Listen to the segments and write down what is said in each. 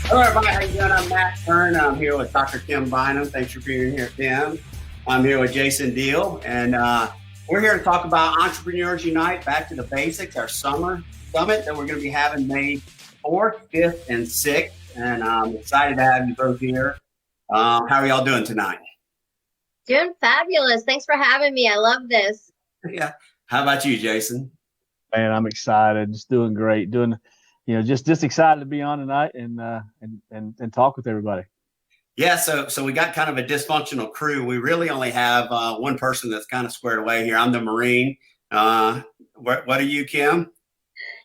Hello, everybody. How you doing? I'm Matt Currin. I'm here with Dr. Kim Bynum. Thanks for being here, Kim. I'm here with Jason Deel, and we're here to talk about Entrepreneurs Unite, Back to the Basics, our summer summit that we're going to be having May 4th, 5th, and 6th. And I'm excited to have you both here. How are y'all doing tonight? Doing fabulous. Thanks for having me. I love this. Yeah. How about you, Jason? Man, I'm excited. Just doing great. Just excited to be on tonight and talk with everybody. Yeah, so we got kind of a dysfunctional crew. We really only have one person that's kind of squared away here. I'm the Marine. What are you, Kim?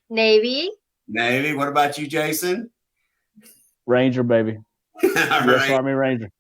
Navy. Navy. What about you, Jason? Ranger, baby. All U.S. right. Army Ranger.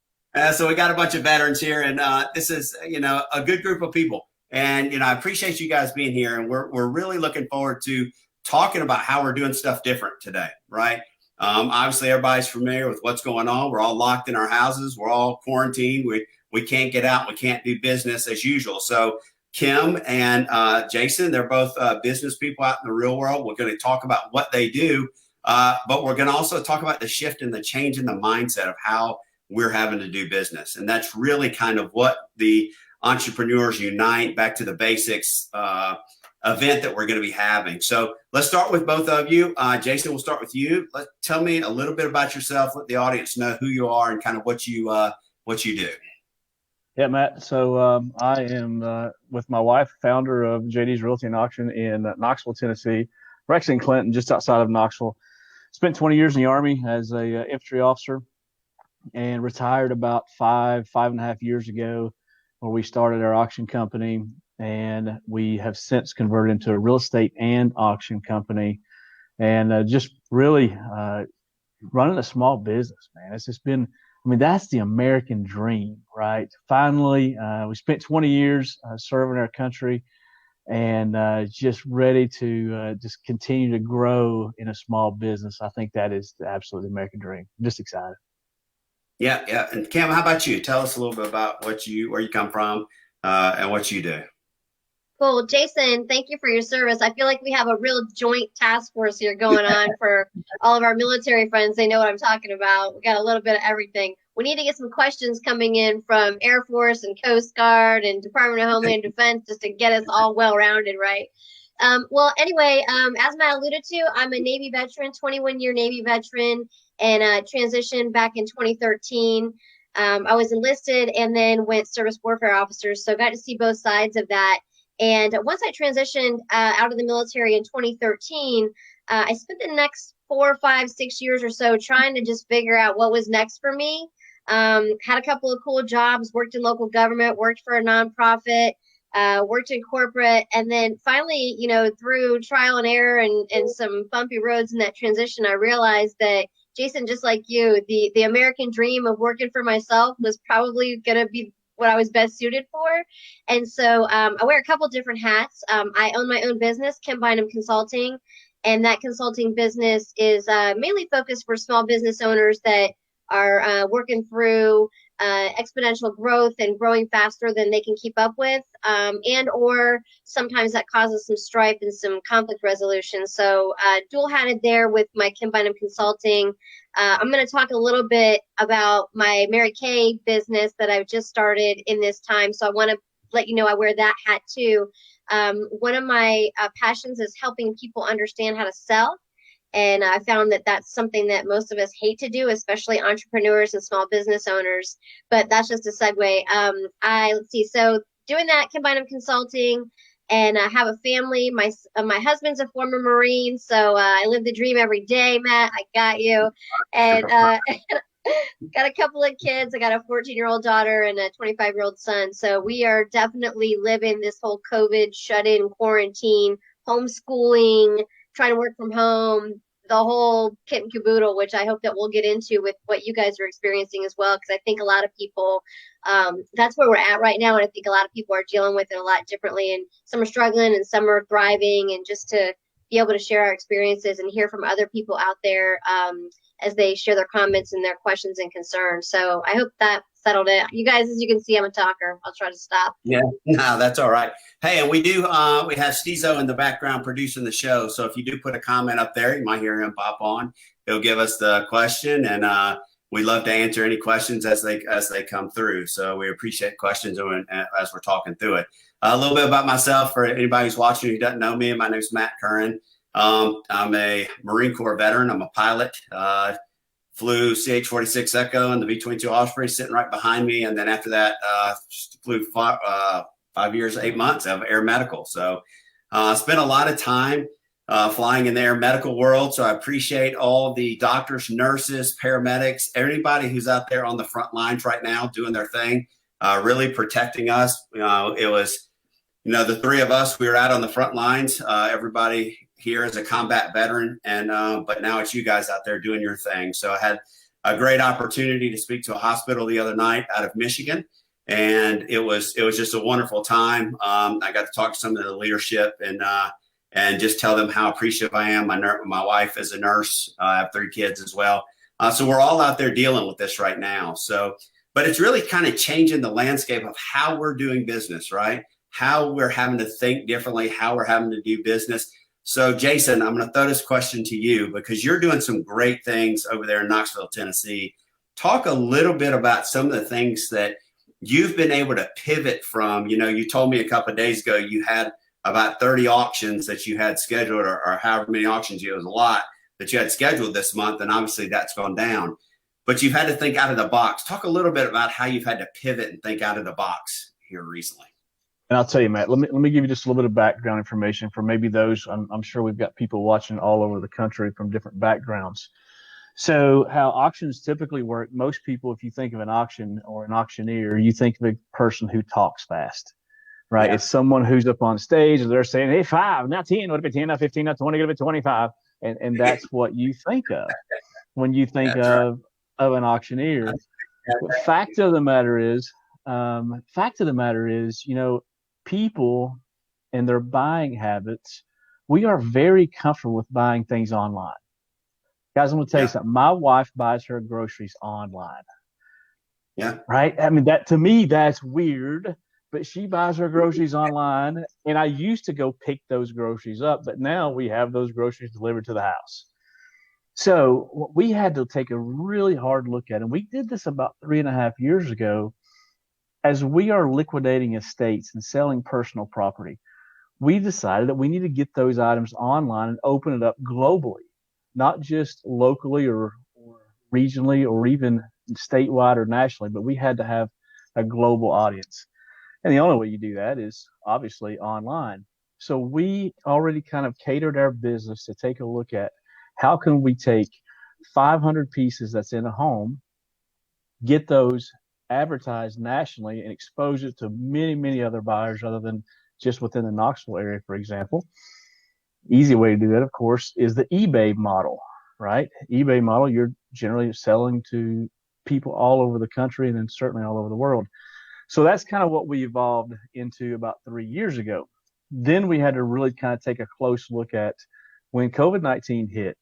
So we got a bunch of veterans here, and this is, a good group of people. And, I appreciate you guys being here, and we're really looking forward to talking about how we're doing stuff different today, right? Obviously, everybody's familiar with what's going on. We're all locked in our houses. We're all quarantined. We can't get out. We can't do business as usual. So Kim and Jason, they're both business people out in the real world. We're going to talk about what they do, but we're going to also talk about the shift and the change in the mindset of how we're having to do business. And that's really kind of what the Entrepreneurs Unite, Back to the Basics event that we're going to be having. So let's start with both of you. Jason, we'll start with you. Tell me a little bit about yourself. Let the audience know who you are and kind of what you do. Yeah, Matt. So I am with my wife, founder of JD's Realty and Auction in Knoxville, Tennessee. We're actually in Clinton, just outside of Knoxville. Spent 20 years in the Army as a infantry officer and retired about five and a half years ago, where we started our auction company. And we have since converted into a real estate and auction company, and just really running a small business, man. It's just been, that's the American dream, right? Finally, we spent 20 years serving our country, and just ready to just continue to grow in a small business. I think that is the absolute American dream. I'm just excited. Yeah, yeah. And Kim, how about you? Tell us a little bit about where you come from, and what you do. Cool. Jason, thank you for your service. I feel like we have a real joint task force here going on for all of our military friends. They know what I'm talking about. We got a little bit of everything. We need to get some questions coming in from Air Force and Coast Guard and Department of Homeland Defense just to get us all well-rounded, right? As Matt alluded to, I'm a Navy veteran, 21-year Navy veteran, and transitioned back in 2013. I was enlisted and then went service warfare officer, so got to see both sides of that. And once I transitioned out of the military in 2013, I spent the next 4, 5, 6 years or so trying to just figure out what was next for me. Had a couple of cool jobs, worked in local government, worked for a nonprofit, worked in corporate, and then finally, through trial and error and some bumpy roads in that transition, I realized that, Jason, just like you, the American dream of working for myself was probably going to be what I was best suited for. And so I wear a couple different hats. I own my own business, Kim Bynum Consulting, and that consulting business is mainly focused for small business owners that are working through exponential growth and growing faster than they can keep up with, and or sometimes that causes some strife and some conflict resolution. So dual-hatted there with my Kim Bynum Consulting. I'm going to talk a little bit about my Mary Kay business that I've just started in this time. So I want to let you know I wear that hat too. One of my passions is helping people understand how to sell. And I found that that's something that most of us hate to do, especially entrepreneurs and small business owners. But that's just a segue. Let's see. So doing that, Kim Bynum Consulting, and I have a family. My husband's a former Marine, so I live the dream every day, Matt. I got you. And got a couple of kids. I got a 14-year-old daughter and a 25-year-old son. So we are definitely living this whole COVID shut-in quarantine, homeschooling, trying to work from home, the whole kit and caboodle, which I hope that we'll get into with what you guys are experiencing as well, because I think a lot of people, that's where we're at right now, and I think a lot of people are dealing with it a lot differently, and some are struggling and some are thriving, and just to be able to share our experiences and hear from other people out there as they share their comments and their questions and concerns. So I hope that settled it. You guys, as you can see, I'm a talker. I'll try to stop. Yeah, no, that's all right. Hey, and we have Stizo in the background producing the show. So if you do put a comment up there, you might hear him pop on. He'll give us the question, and we love to answer any questions as they come through. So we appreciate questions as we're talking through it. A little bit about myself for anybody who's watching who doesn't know me. My name is Matt Currin. I'm a Marine Corps veteran. I'm a pilot. Flew CH-46 Echo and the V-22 Osprey sitting right behind me. And then after that, flew 5 years, 8 months of air medical. So spent a lot of time flying in the air medical world. So I appreciate all the doctors, nurses, paramedics, everybody who's out there on the front lines right now doing their thing, really protecting us. It was, the three of us, we were out on the front lines. Everybody here as a combat veteran, and but now it's you guys out there doing your thing. So I had a great opportunity to speak to a hospital the other night out of Michigan, and it was just a wonderful time. I got to talk to some of the leadership and just tell them how appreciative I am. My wife is a nurse. I have 3 kids as well. So we're all out there dealing with this right now. So, but it's really kind of changing the landscape of how we're doing business, right? How we're having to think differently, how we're having to do business. So, Jason, I'm going to throw this question to you because you're doing some great things over there in Knoxville, Tennessee. Talk a little bit about some of the things that you've been able to pivot from. You told me a couple of days ago you had about 30 auctions that you had scheduled, or however many auctions, it was a lot that you had scheduled this month, and obviously that's gone down. But you've had to think out of the box. Talk a little bit about how you've had to pivot and think out of the box here recently. And I'll tell you, Matt, let me give you just a little bit of background information for maybe those. I'm sure we've got people watching all over the country from different backgrounds. So how auctions typically work, most people, if you think of an auction or an auctioneer, you think of a person who talks fast, right? Yeah. It's someone who's up on stage and they're saying, hey, 5, now 10, would it be 10, now 15, now 20, would it be 25? And that's what you think of when you think of an auctioneer. But fact of the matter is, people and their buying habits, we are very comfortable with buying things online. Guys, I'm going to tell you something. My wife buys her groceries online. Yeah. Right? I mean, that to me, that's weird, but she buys her groceries online. And I used to go pick those groceries up, but now we have those groceries delivered to the house. So what we had to take a really hard look at, and we did this about 3.5 years ago, as we are liquidating estates and selling personal property, we decided that we need to get those items online and open it up globally, not just locally or regionally or even statewide or nationally, but we had to have a global audience. And the only way you do that is obviously online. So we already kind of catered our business to take a look at how can we take 500 pieces that's in a home, get those advertised nationally and expose it to many, many other buyers other than just within the Knoxville area, for example. Easy way to do that, of course, is the eBay model, right? eBay model, you're generally selling to people all over the country and then certainly all over the world. So that's kind of what we evolved into about 3 years ago. Then we had to really kind of take a close look at when COVID-19 hit.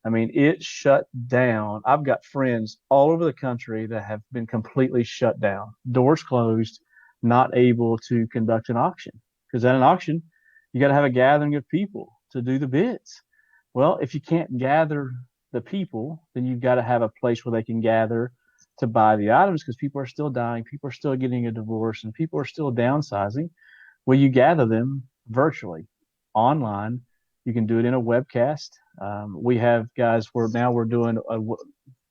I mean, it shut down. I've got friends all over the country that have been completely shut down, doors closed, not able to conduct an auction. Because at an auction, you got to have a gathering of people to do the bids. Well, if you can't gather the people, then you've got to have a place where they can gather to buy the items because people are still dying, people are still getting a divorce, and people are still downsizing. Well, you gather them virtually, online. You can do it in a webcast. We have guys where now we're doing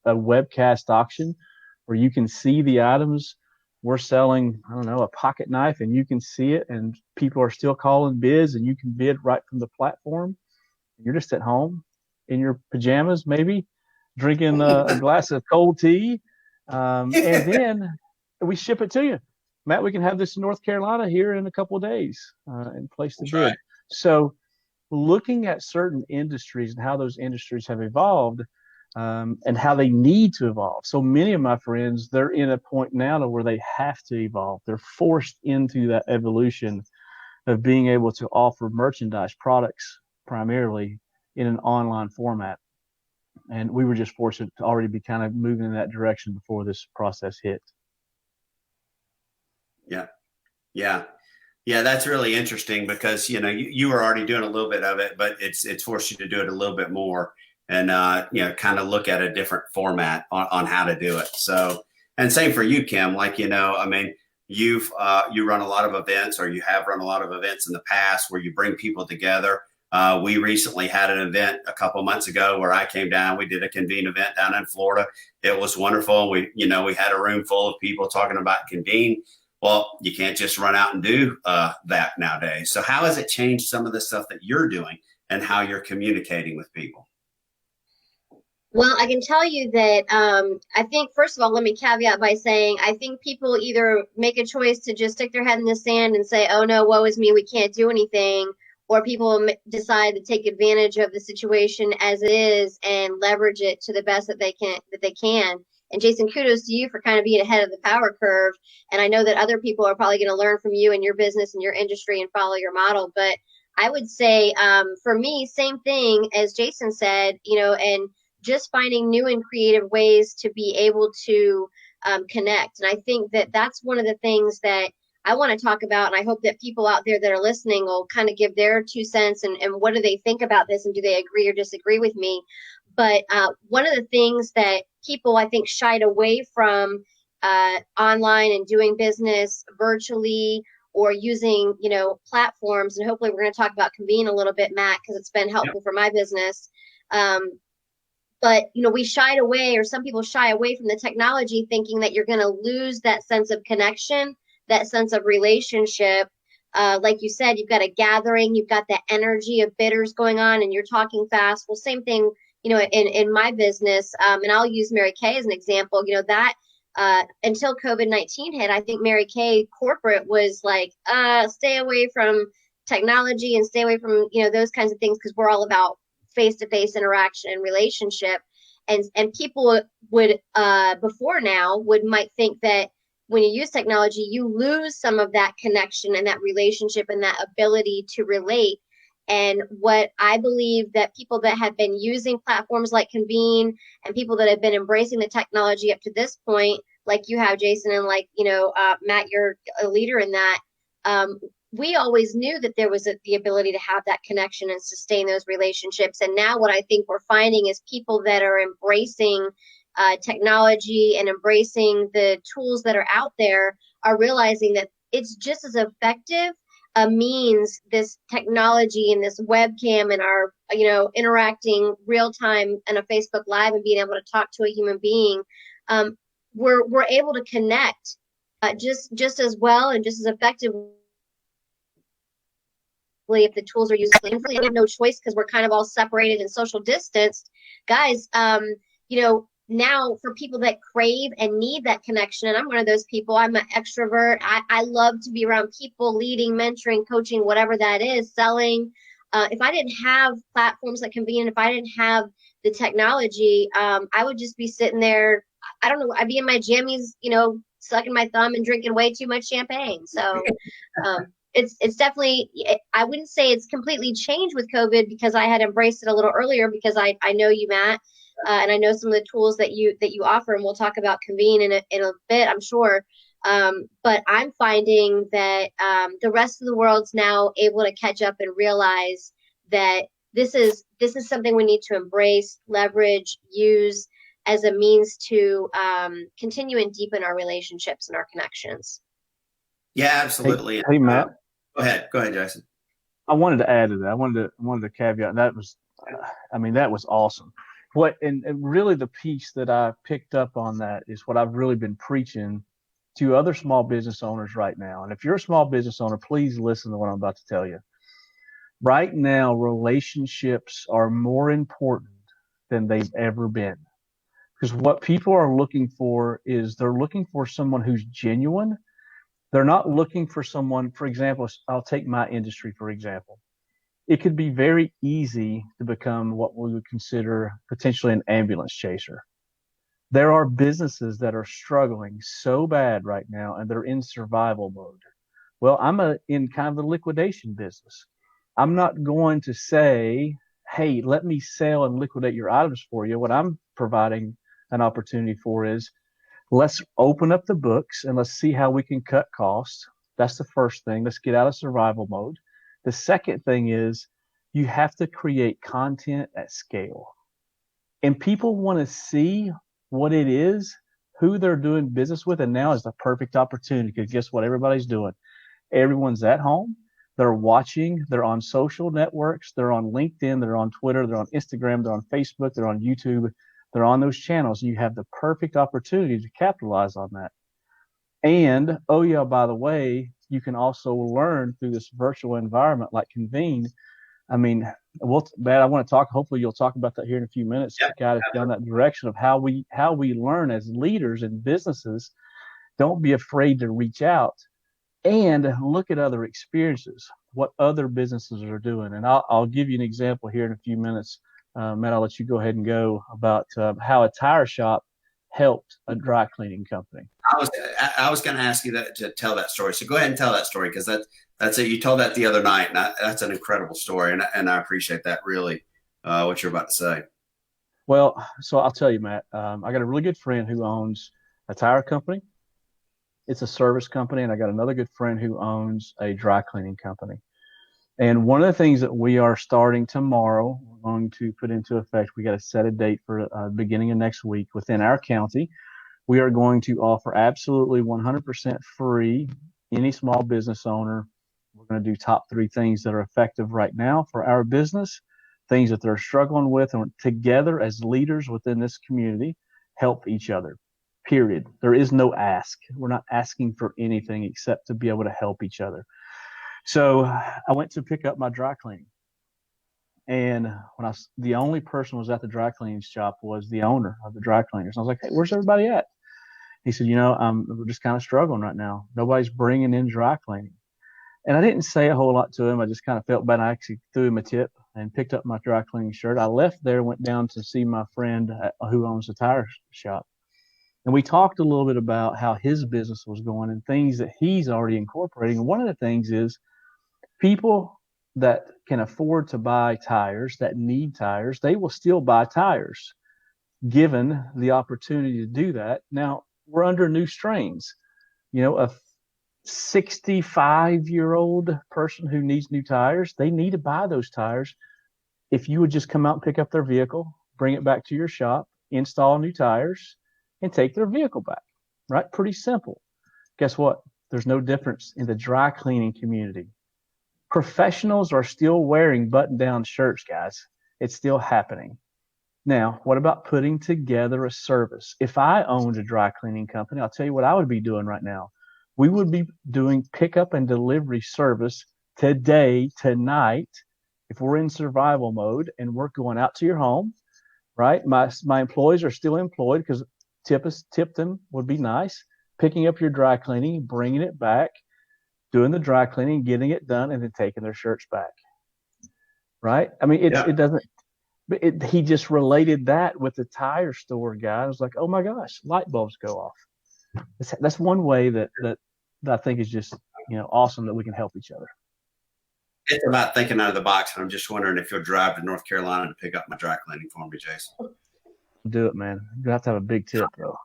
a webcast auction where you can see the items. We're selling, I don't know, a pocket knife, and you can see it, and people are still calling bids, and you can bid right from the platform. You're just at home in your pajamas, maybe drinking a glass of cold tea, and then we ship it to you. Matt, we can have this in North Carolina here in a couple of days and place the bid. Right. So looking at certain industries and how those industries have evolved and how they need to evolve. So many of my friends, they're in a point now to where they have to evolve. They're forced into that evolution of being able to offer merchandise products primarily in an online format. And we were just fortunate to already be kind of moving in that direction before this process hit. Yeah. Yeah. Yeah, that's really interesting because you were already doing a little bit of it, but it's forced you to do it a little bit more and kind of look at a different format on how to do it. So, and same for you, Kim. Like I mean, you run a lot of events, or you have run a lot of events in the past where you bring people together. We recently had an event a couple months ago where I came down. We did a Convene event down in Florida. It was wonderful. We had a room full of people talking about Convene. Well, you can't just run out and do that nowadays. So how has it changed some of the stuff that you're doing and how you're communicating with people? Well, I can tell you that I think, first of all, let me caveat by saying I think people either make a choice to just stick their head in the sand and say, oh, no, woe is me, we can't do anything, or people decide to take advantage of the situation as it is and leverage it to the best that they can. And Jason, kudos to you for kind of being ahead of the power curve. And I know that other people are probably going to learn from you and your business and your industry and follow your model. But I would say for me, same thing as Jason said, and just finding new and creative ways to be able to connect. And I think that that's one of the things that I want to talk about. And I hope that people out there that are listening will kind of give their 2 cents and what do they think about this, and do they agree or disagree with me. But one of the things that people, I think, shied away from online and doing business virtually or using, platforms, and hopefully we're going to talk about Convene a little bit, Matt, because it's been helpful for my business. But, we shied away, or some people shy away from the technology, thinking that you're going to lose that sense of connection, that sense of relationship. Like you said, you've got a gathering, you've got that energy of bidders going on, and you're talking fast. Well, same thing, in my business, and I'll use Mary Kay as an example, that until COVID-19 hit, I think Mary Kay corporate was like, stay away from technology and stay away from, those kinds of things, because we're all about face-to-face interaction and relationship. And people would, before now, might think that when you use technology, you lose some of that connection and that relationship and that ability to relate. And what I believe that people that have been using platforms like Convene and people that have been embracing the technology up to this point, like you have, Jason, and like, Matt, you're a leader in that. We always knew that there was the ability to have that connection and sustain those relationships. And now what I think we're finding is people that are embracing technology and embracing the tools that are out there are realizing that it's just as effective means, this technology and this webcam and our, interacting real time in a Facebook Live and being able to talk to a human being. We're able to connect just as well and just as effectively if the tools are used. And really, we have no choice because we're kind of all separated and social distanced, guys. Now for people that crave and need that connection, and I'm one of those people, I'm an extrovert. I love to be around people, leading, mentoring, coaching, whatever that is, selling. If I didn't have platforms like Convene, if I didn't have the technology, I would just be sitting there. I don't know. I'd be in my jammies, sucking my thumb and drinking way too much champagne. So it's definitely, I wouldn't say it's completely changed with COVID, because I had embraced it a little earlier, because I know you, Matt. And I know some of the tools that you offer, and we'll talk about Convene in a bit, I'm sure. But I'm finding that the rest of the world's now able to catch up and realize that this is something we need to embrace, leverage, use as a means to continue and deepen our relationships and our connections. Yeah, absolutely. Hey Matt. Go ahead, Jason. I wanted to add to that. I wanted to caveat. That was awesome. And really the piece that I picked up on that is what I've really been preaching to other small business owners right now. And if you're a small business owner, please listen to what I'm about to tell you. Right now, relationships are more important than they've ever been. Because what people are looking for is they're looking for someone who's genuine. They're not looking for someone, for example, I'll take my industry, for example. It could be very easy to become what we would consider potentially an ambulance chaser. There are businesses that are struggling so bad right now, and they're in survival mode. Well, I'm in kind of the liquidation business. I'm not going to say, hey, let me sell and liquidate your items for you. What I'm providing an opportunity for is, let's open up the books and let's see how we can cut costs. That's the first thing. Let's get out of survival mode. The second thing is, you have to create content at scale. And people want to see what it is, who they're doing business with. And now is the perfect opportunity, because guess what? Everybody's doing. Everyone's at home. They're watching. They're on social networks. They're on LinkedIn. They're on Twitter. They're on Instagram. They're on Facebook. They're on YouTube. They're on those channels. You have the perfect opportunity to capitalize on that. And, oh yeah, by the way, you can also learn through this virtual environment like Convene. I mean, Matt, I want to talk. Hopefully, you'll talk about that here in a few minutes. Yeah, to guide us down that direction of how we learn as leaders in businesses. Don't be afraid to reach out and look at other experiences, what other businesses are doing. And I'll give you an example here in a few minutes. Matt, I'll let you go ahead and go about how a tire shop helped a dry cleaning company. I was going to ask you to tell that story. So go ahead and tell that story, because that's it. You told that the other night, and that's an incredible story, and I appreciate that really, what you're about to say. Well, so I'll tell you, Matt. I got a really good friend who owns a tire company. It's a service company, and I got another good friend who owns a dry cleaning company. And one of the things that we are starting tomorrow, we're going to put into effect, we got to set a date for beginning of next week within our county. We are going to offer absolutely 100% free any small business owner. We're going to do top 3 things that are effective right now for our business, things that they're struggling with, and together as leaders within this community, help each other. Period. There is no ask. We're not asking for anything except to be able to help each other. So I went to pick up my dry cleaning. And the only person who was at the dry cleaning shop was the owner of the dry cleaners. I was like, hey, where's everybody at? He said, we're just kind of struggling right now. Nobody's bringing in dry cleaning. And I didn't say a whole lot to him. I just kind of felt bad. I actually threw him a tip and picked up my dry cleaning shirt. I left there, went down to see my friend who owns the tire shop. And we talked a little bit about how his business was going and things that he's already incorporating. And one of the things is, people that can afford to buy tires, that need tires, they will still buy tires given the opportunity to do that. Now, we're under new strains. A 65-year-old person who needs new tires, they need to buy those tires. If you would just come out and pick up their vehicle, bring it back to your shop, install new tires, and take their vehicle back, right? Pretty simple. Guess what? There's no difference in the dry cleaning community. Professionals are still wearing button-down shirts, guys. It's still happening. Now, what about putting together a service? If I owned a dry cleaning company, I'll tell you what I would be doing right now. We would be doing pickup and delivery service today, tonight, if we're in survival mode and we're going out to your home, right? My employees are still employed, because tip them would be nice. Picking up your dry cleaning, bringing it back, doing the dry cleaning, getting it done, and then taking their shirts back. Right? I mean, it doesn't. He just related that with the tire store guy. I was like, oh my gosh, light bulbs go off. That's one way that I think is just awesome, that we can help each other. It's about thinking out of the box, and I'm just wondering if you'll drive to North Carolina to pick up my dry cleaning for me, Jason. Do it, man. You have to have a big tip, though.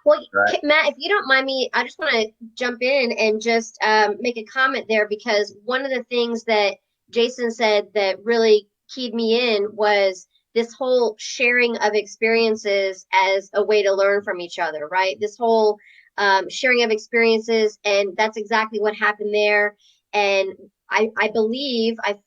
Well, right. Matt, if you don't mind me, I just want to jump in and just make a comment there, because one of the things that Jason said that really keyed me in was this whole sharing of experiences as a way to learn from each other, right? This whole sharing of experiences, and that's exactly what happened there. And I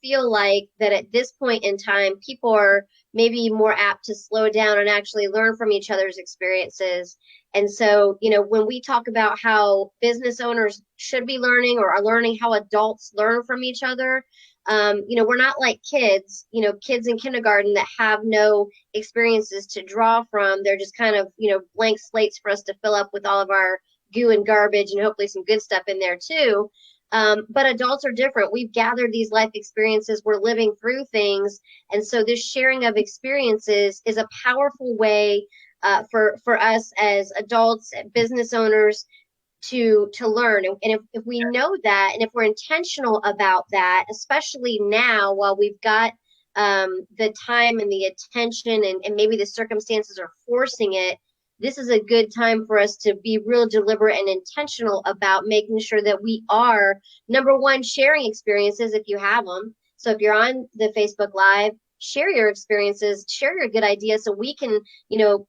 feel like that at this point in time, people are maybe more apt to slow down and actually learn from each other's experiences. And so, when we talk about how business owners should be learning, or are learning how adults learn from each other, we're not like kids in kindergarten that have no experiences to draw from. They're just kind of, blank slates for us to fill up with all of our goo and garbage, and hopefully some good stuff in there too. But adults are different. We've gathered these life experiences. We're living through things. And so this sharing of experiences is a powerful way for us as adults, business owners, to learn. And if we know that, and if we're intentional about that, especially now while we've got the time and the attention and maybe the circumstances are forcing it, this is a good time for us to be real deliberate and intentional about making sure that we are, number one, sharing experiences if you have them. So if you're on the Facebook Live, share your experiences, share your good ideas so we can,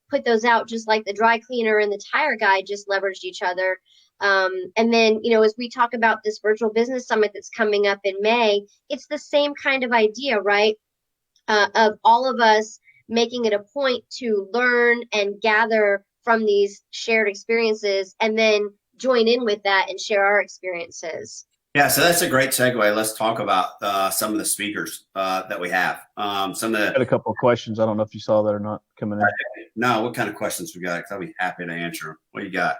put those out, just like the dry cleaner and the tire guy just leveraged each other. And then, as we talk about this virtual business summit that's coming up in May, it's the same kind of idea, right? Of all of us making it a point to learn and gather from these shared experiences and then join in with that and share our experiences. Yeah, so that's a great segue. Let's talk about some of the speakers that we have. I had a couple of questions. I don't know if you saw that or not coming in. No, what kind of questions we got? 'Cause I'll be happy to answer them. What you got?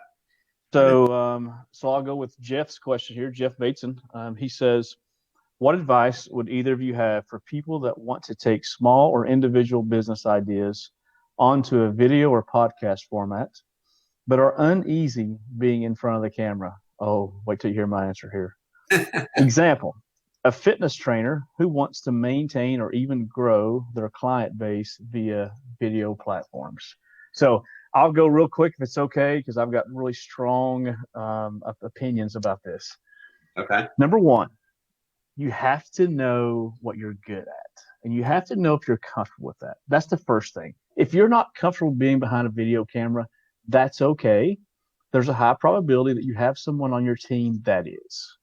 So I'll go with Jeff's question here. Jeff Bateson. He says, what advice would either of you have for people that want to take small or individual business ideas onto a video or podcast format, but are uneasy being in front of the camera? Oh, wait till you hear my answer here. Example, a fitness trainer who wants to maintain or even grow their client base via video platforms. So I'll go real quick if it's okay, because I've got really strong opinions about this. Okay. Number one, you have to know what you're good at, and you have to know if you're comfortable with that. That's the first thing. If you're not comfortable being behind a video camera, that's okay. There's a high probability that you have someone on your team that is.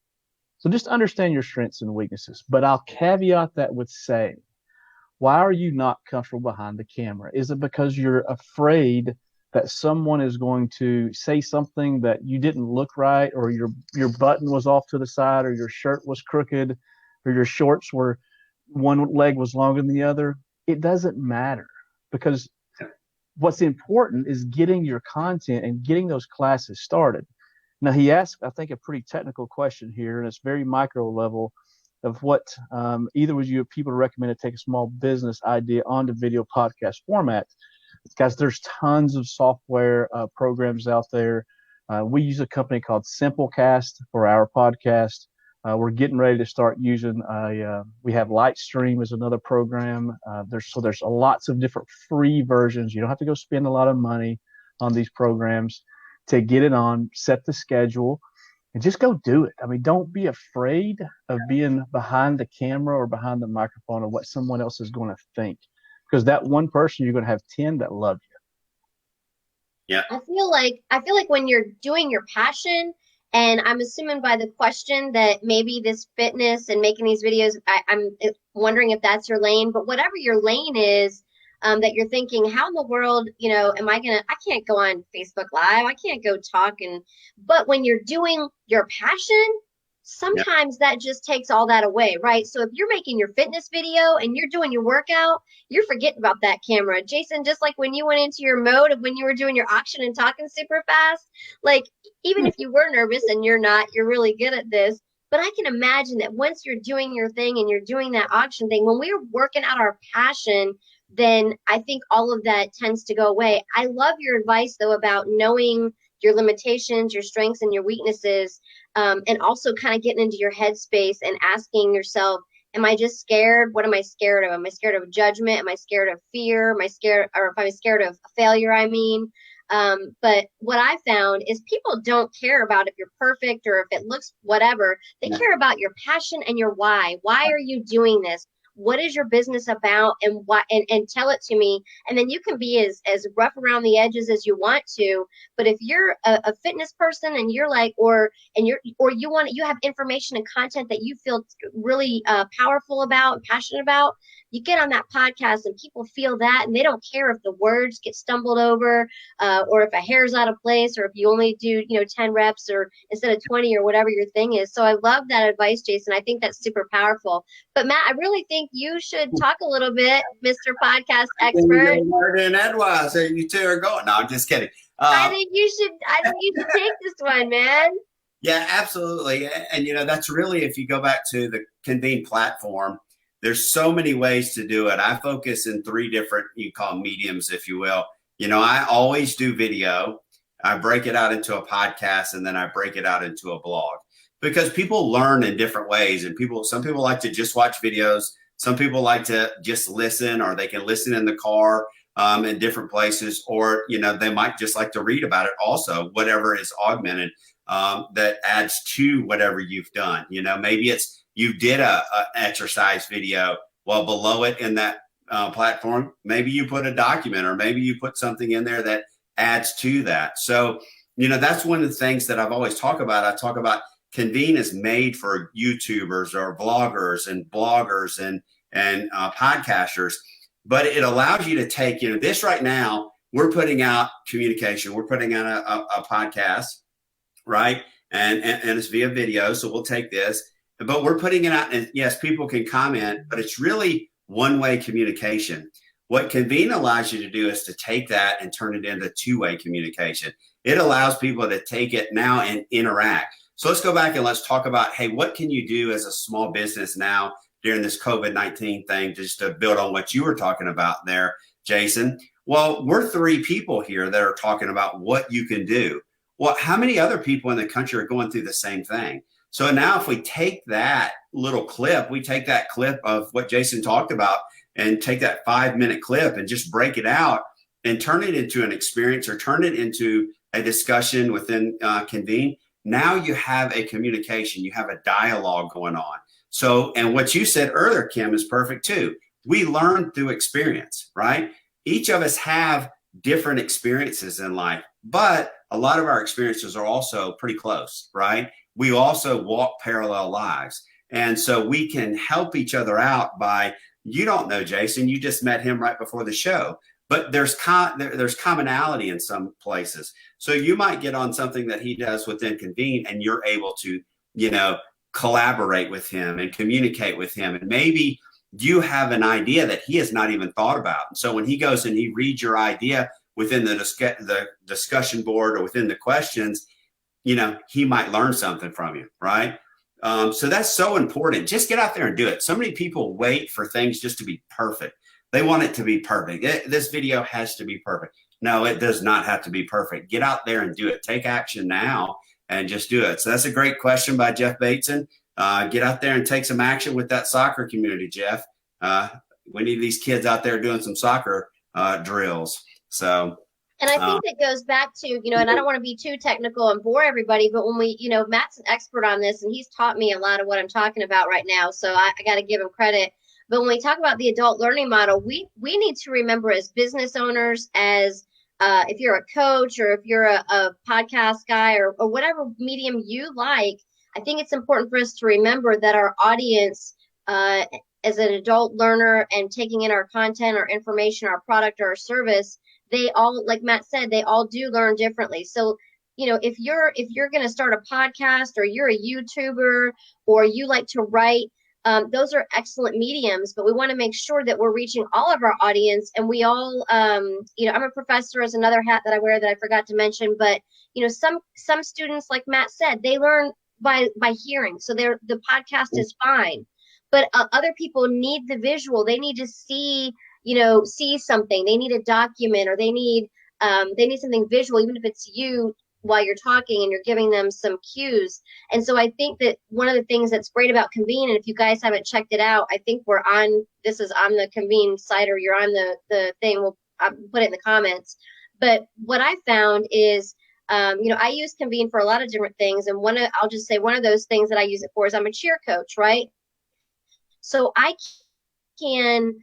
So just understand your strengths and weaknesses. But I'll caveat that with saying, why are you not comfortable behind the camera? Is it because you're afraid that someone is going to say something that you didn't look right, or your button was off to the side, or your shirt was crooked, or your shorts were, one leg was longer than the other? It doesn't matter, because what's important is getting your content and getting those classes started. Now, he asked, I think, a pretty technical question here, and it's very micro level of what either would you people recommend to take a small business idea onto video podcast format. Guys, there's tons of software programs out there. We use a company called Simplecast for our podcast. We're getting ready to start using we have Lightstream as another program. There's lots of different free versions. You don't have to go spend a lot of money on these programs to get it on, set the schedule, and just go do it. I mean, don't be afraid of being behind the camera or behind the microphone of what someone else is going to think, because that one person, you're going to have 10 that love you. Yeah. I feel like when you're doing your passion, and I'm assuming by the question that maybe this fitness and making these videos, I'm wondering if that's your lane, but whatever your lane is, that you're thinking, how in the world, I can't go on Facebook Live, I can't go talk. But when you're doing your passion, sometimes that just takes all that away, right? So if you're making your fitness video and you're doing your workout, you're forgetting about that camera. Jason, just like when you went into your mode of when you were doing your auction and talking super fast, like even if you were nervous and you're not, you're really good at this. But I can imagine that once you're doing your thing and you're doing that auction thing, when we're working out our passion, then I think all of that tends to go away. I love your advice, though, about knowing your limitations, your strengths, and your weaknesses, and also kind of getting into your headspace and asking yourself, am I just scared? What am I scared of? Am I scared of judgment? Am I scared of fear? Am I scared, or if I'm scared of failure, I mean. But what I found is people don't care about if you're perfect or if it looks whatever. They care about your passion and your why. Why are you doing this? What is your business about, and why, and tell it to me. And then you can be as rough around the edges as you want to. But if you're a fitness person and you're like, you have information and content that you feel really powerful about and passionate about, you get on that podcast and people feel that, and they don't care if the words get stumbled over, or if a hair's out of place, or if you only do 10 reps or instead of 20 or whatever your thing is. So I love that advice, Jason. I think that's super powerful. But Matt, I really think you should talk a little bit, Mr. Podcast Expert. And Edward, so you two are going. No, I'm just kidding. I think you should take this one, man. Yeah, absolutely. And that's really, if you go back to the Convene platform, there's so many ways to do it. I focus in 3 different, you call them mediums, if you will. I always do video. I break it out into a podcast, and then I break it out into a blog, because people learn in different ways. And some people like to just watch videos. Some people like to just listen, or they can listen in the car, in different places, or, they might just like to read about it also, whatever is augmented, that adds to whatever you've done. Maybe it's, you did a exercise video. Well, below it in that platform, maybe you put a document, or maybe you put something in there that adds to that. So, that's one of the things that I've always talked about. I talk about Convene is made for YouTubers or bloggers and and podcasters, but it allows you to take, this right now, we're putting out communication. We're putting out a podcast, right? And it's via video. So we'll take this, but we're putting it out, and yes, people can comment, but it's really one-way communication. What Convene allows you to do is to take that and turn it into two-way communication. It allows people to take it now and interact. So let's go back and let's talk about, hey, what can you do as a small business now during this COVID-19 thing, just to build on what you were talking about there, Jason? Well, we're 3 people here that are talking about what you can do. Well, how many other people in the country are going through the same thing? So now if we take that little clip, we take that clip of what Jason talked about, and take that 5-minute clip and just break it out and turn it into an experience, or turn it into a discussion within Convene. Now you have a communication, you have a dialogue going on. So, and what you said earlier, Kim, is perfect too. We learn through experience, right? Each of us have different experiences in life, but a lot of our experiences are also pretty close, right? We also walk parallel lives. And so we can help each other out by, you don't know Jason, you just met him right before the show, but there's commonality in some places. So you might get on something that he does within Convene, and you're able to, collaborate with him and communicate with him. And maybe you have an idea that he has not even thought about. And so when he goes and he reads your idea within the discussion board, or within the questions, he might learn something from you, right? So that's so important. Just get out there and do it. So many people wait for things just to be perfect. They want it to be perfect. This video has to be perfect. No, it does not have to be perfect. Get out there and do it. Take action now and just do it. So that's a great question by Jeff Bateson. Get out there and take some action with that soccer community, Jeff. We need these kids out there doing some soccer drills. So. And I think that goes back to, and I don't want to be too technical and bore everybody, but when we, Matt's an expert on this, and he's taught me a lot of what I'm talking about right now. So I got to give him credit. But when we talk about the adult learning model, we need to remember, as business owners, as if you're a coach, or if you're a podcast guy, or whatever medium you like, I think it's important for us to remember that our audience, as an adult learner and taking in our content, our information, our product, or our service, they all, like Matt said, they all do learn differently. So, if you're going to start a podcast, or you're a YouTuber, or you like to write, those are excellent mediums, but we want to make sure that we're reaching all of our audience. And we all, I'm a professor as another hat that I wear that I forgot to mention, but, some students, like Matt said, they learn by hearing. So the podcast is fine, but other people need the visual. They need to see something. They need a document, or they need something visual, even if it's you while you're talking and you're giving them some cues. And so I think that one of the things that's great about Convene, and if you guys haven't checked it out, I think this is on the Convene site, or you're on the thing. I'll put it in the comments. But what I found is, I use Convene for a lot of different things. And I'll just say one of those things that I use it for is I'm a cheer coach, right? So I can,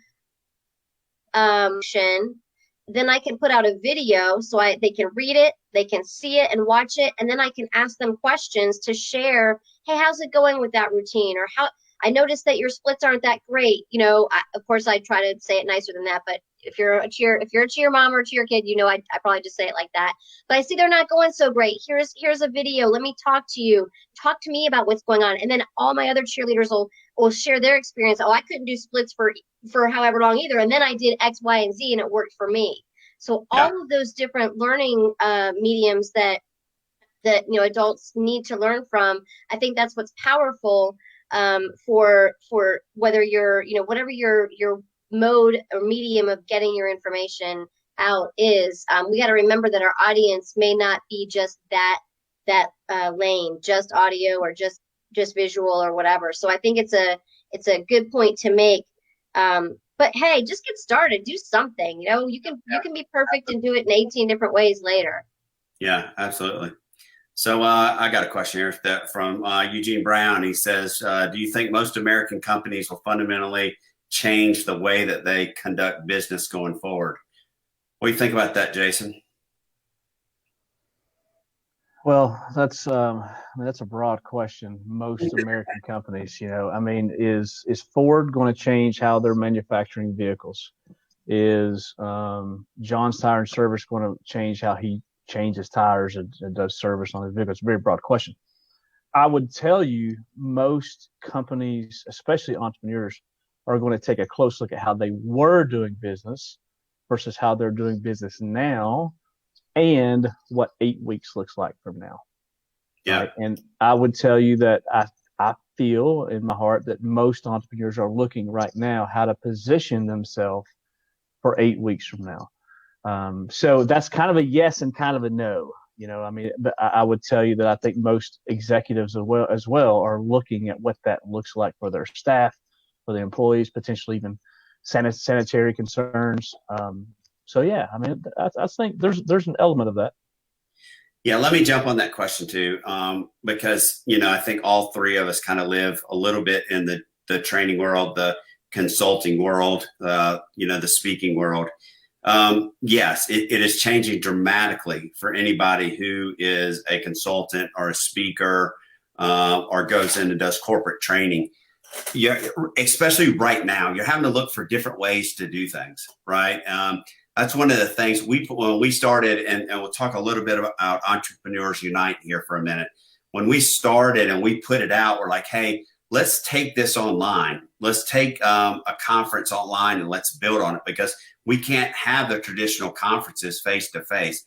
then I can put out a video so they can read it, they can see it and watch it, and then I can ask them questions to share. Hey, how's it going with that routine? Or how I noticed that your splits aren't that great. Of course I try to say it nicer than that, but if you're a cheer mom or a cheer kid, I probably just say it like that. But I see they're not going so great. Here's a video. Let me talk to you. Talk to me about what's going on. And then all my other cheerleaders will share their experience. Oh, I couldn't do splits for however long either. And then I did X, Y, and Z, and it worked for me. So all of those different learning mediums that adults need to learn from, I think that's what's powerful for whether you're, whatever your mode or medium of getting your information. out is we got to remember that our audience may not be just that lane, just audio or just visual or whatever. So I think it's a good point to make. But hey, just get started, do something. You know, you can be perfect and do it in 18 different ways later. Yeah, absolutely. So I got a question here from Eugene Brown. He says, do you think most American companies will fundamentally change the way that they conduct business going forward? What do you think about that, Jason? Well, that's a broad question. Most American companies, is Ford going to change how they're manufacturing vehicles? Is John's Tire and Service going to change how he changes tires and does service on his vehicles? It's a very broad question. I would tell you most companies, especially entrepreneurs, are going to take a close look at how they were doing business versus how they're doing business now, and what 8 weeks looks like from now. Yeah. Right? And I would tell you that I feel in my heart that most entrepreneurs are looking right now how to position themselves for 8 weeks from now. So that's kind of a yes and kind of a no. But I would tell you that I think most executives as well are looking at what that looks like for their staff, for the employees, potentially even sanitary concerns. So yeah, I think there's an element of that. Yeah, let me jump on that question too, because I think all three of us kind of live a little bit in the training world, the consulting world, the speaking world. Yes, it is changing dramatically for anybody who is a consultant or a speaker or goes in and does corporate training. Yeah, especially right now, you're having to look for different ways to do things, right? That's one of the things when we started, and we'll talk a little bit about Entrepreneurs Unite here for a minute. When we started and we put it out, we're like, hey, let's take this online. Let's take a conference online and let's build on it, because we can't have the traditional conferences face to face.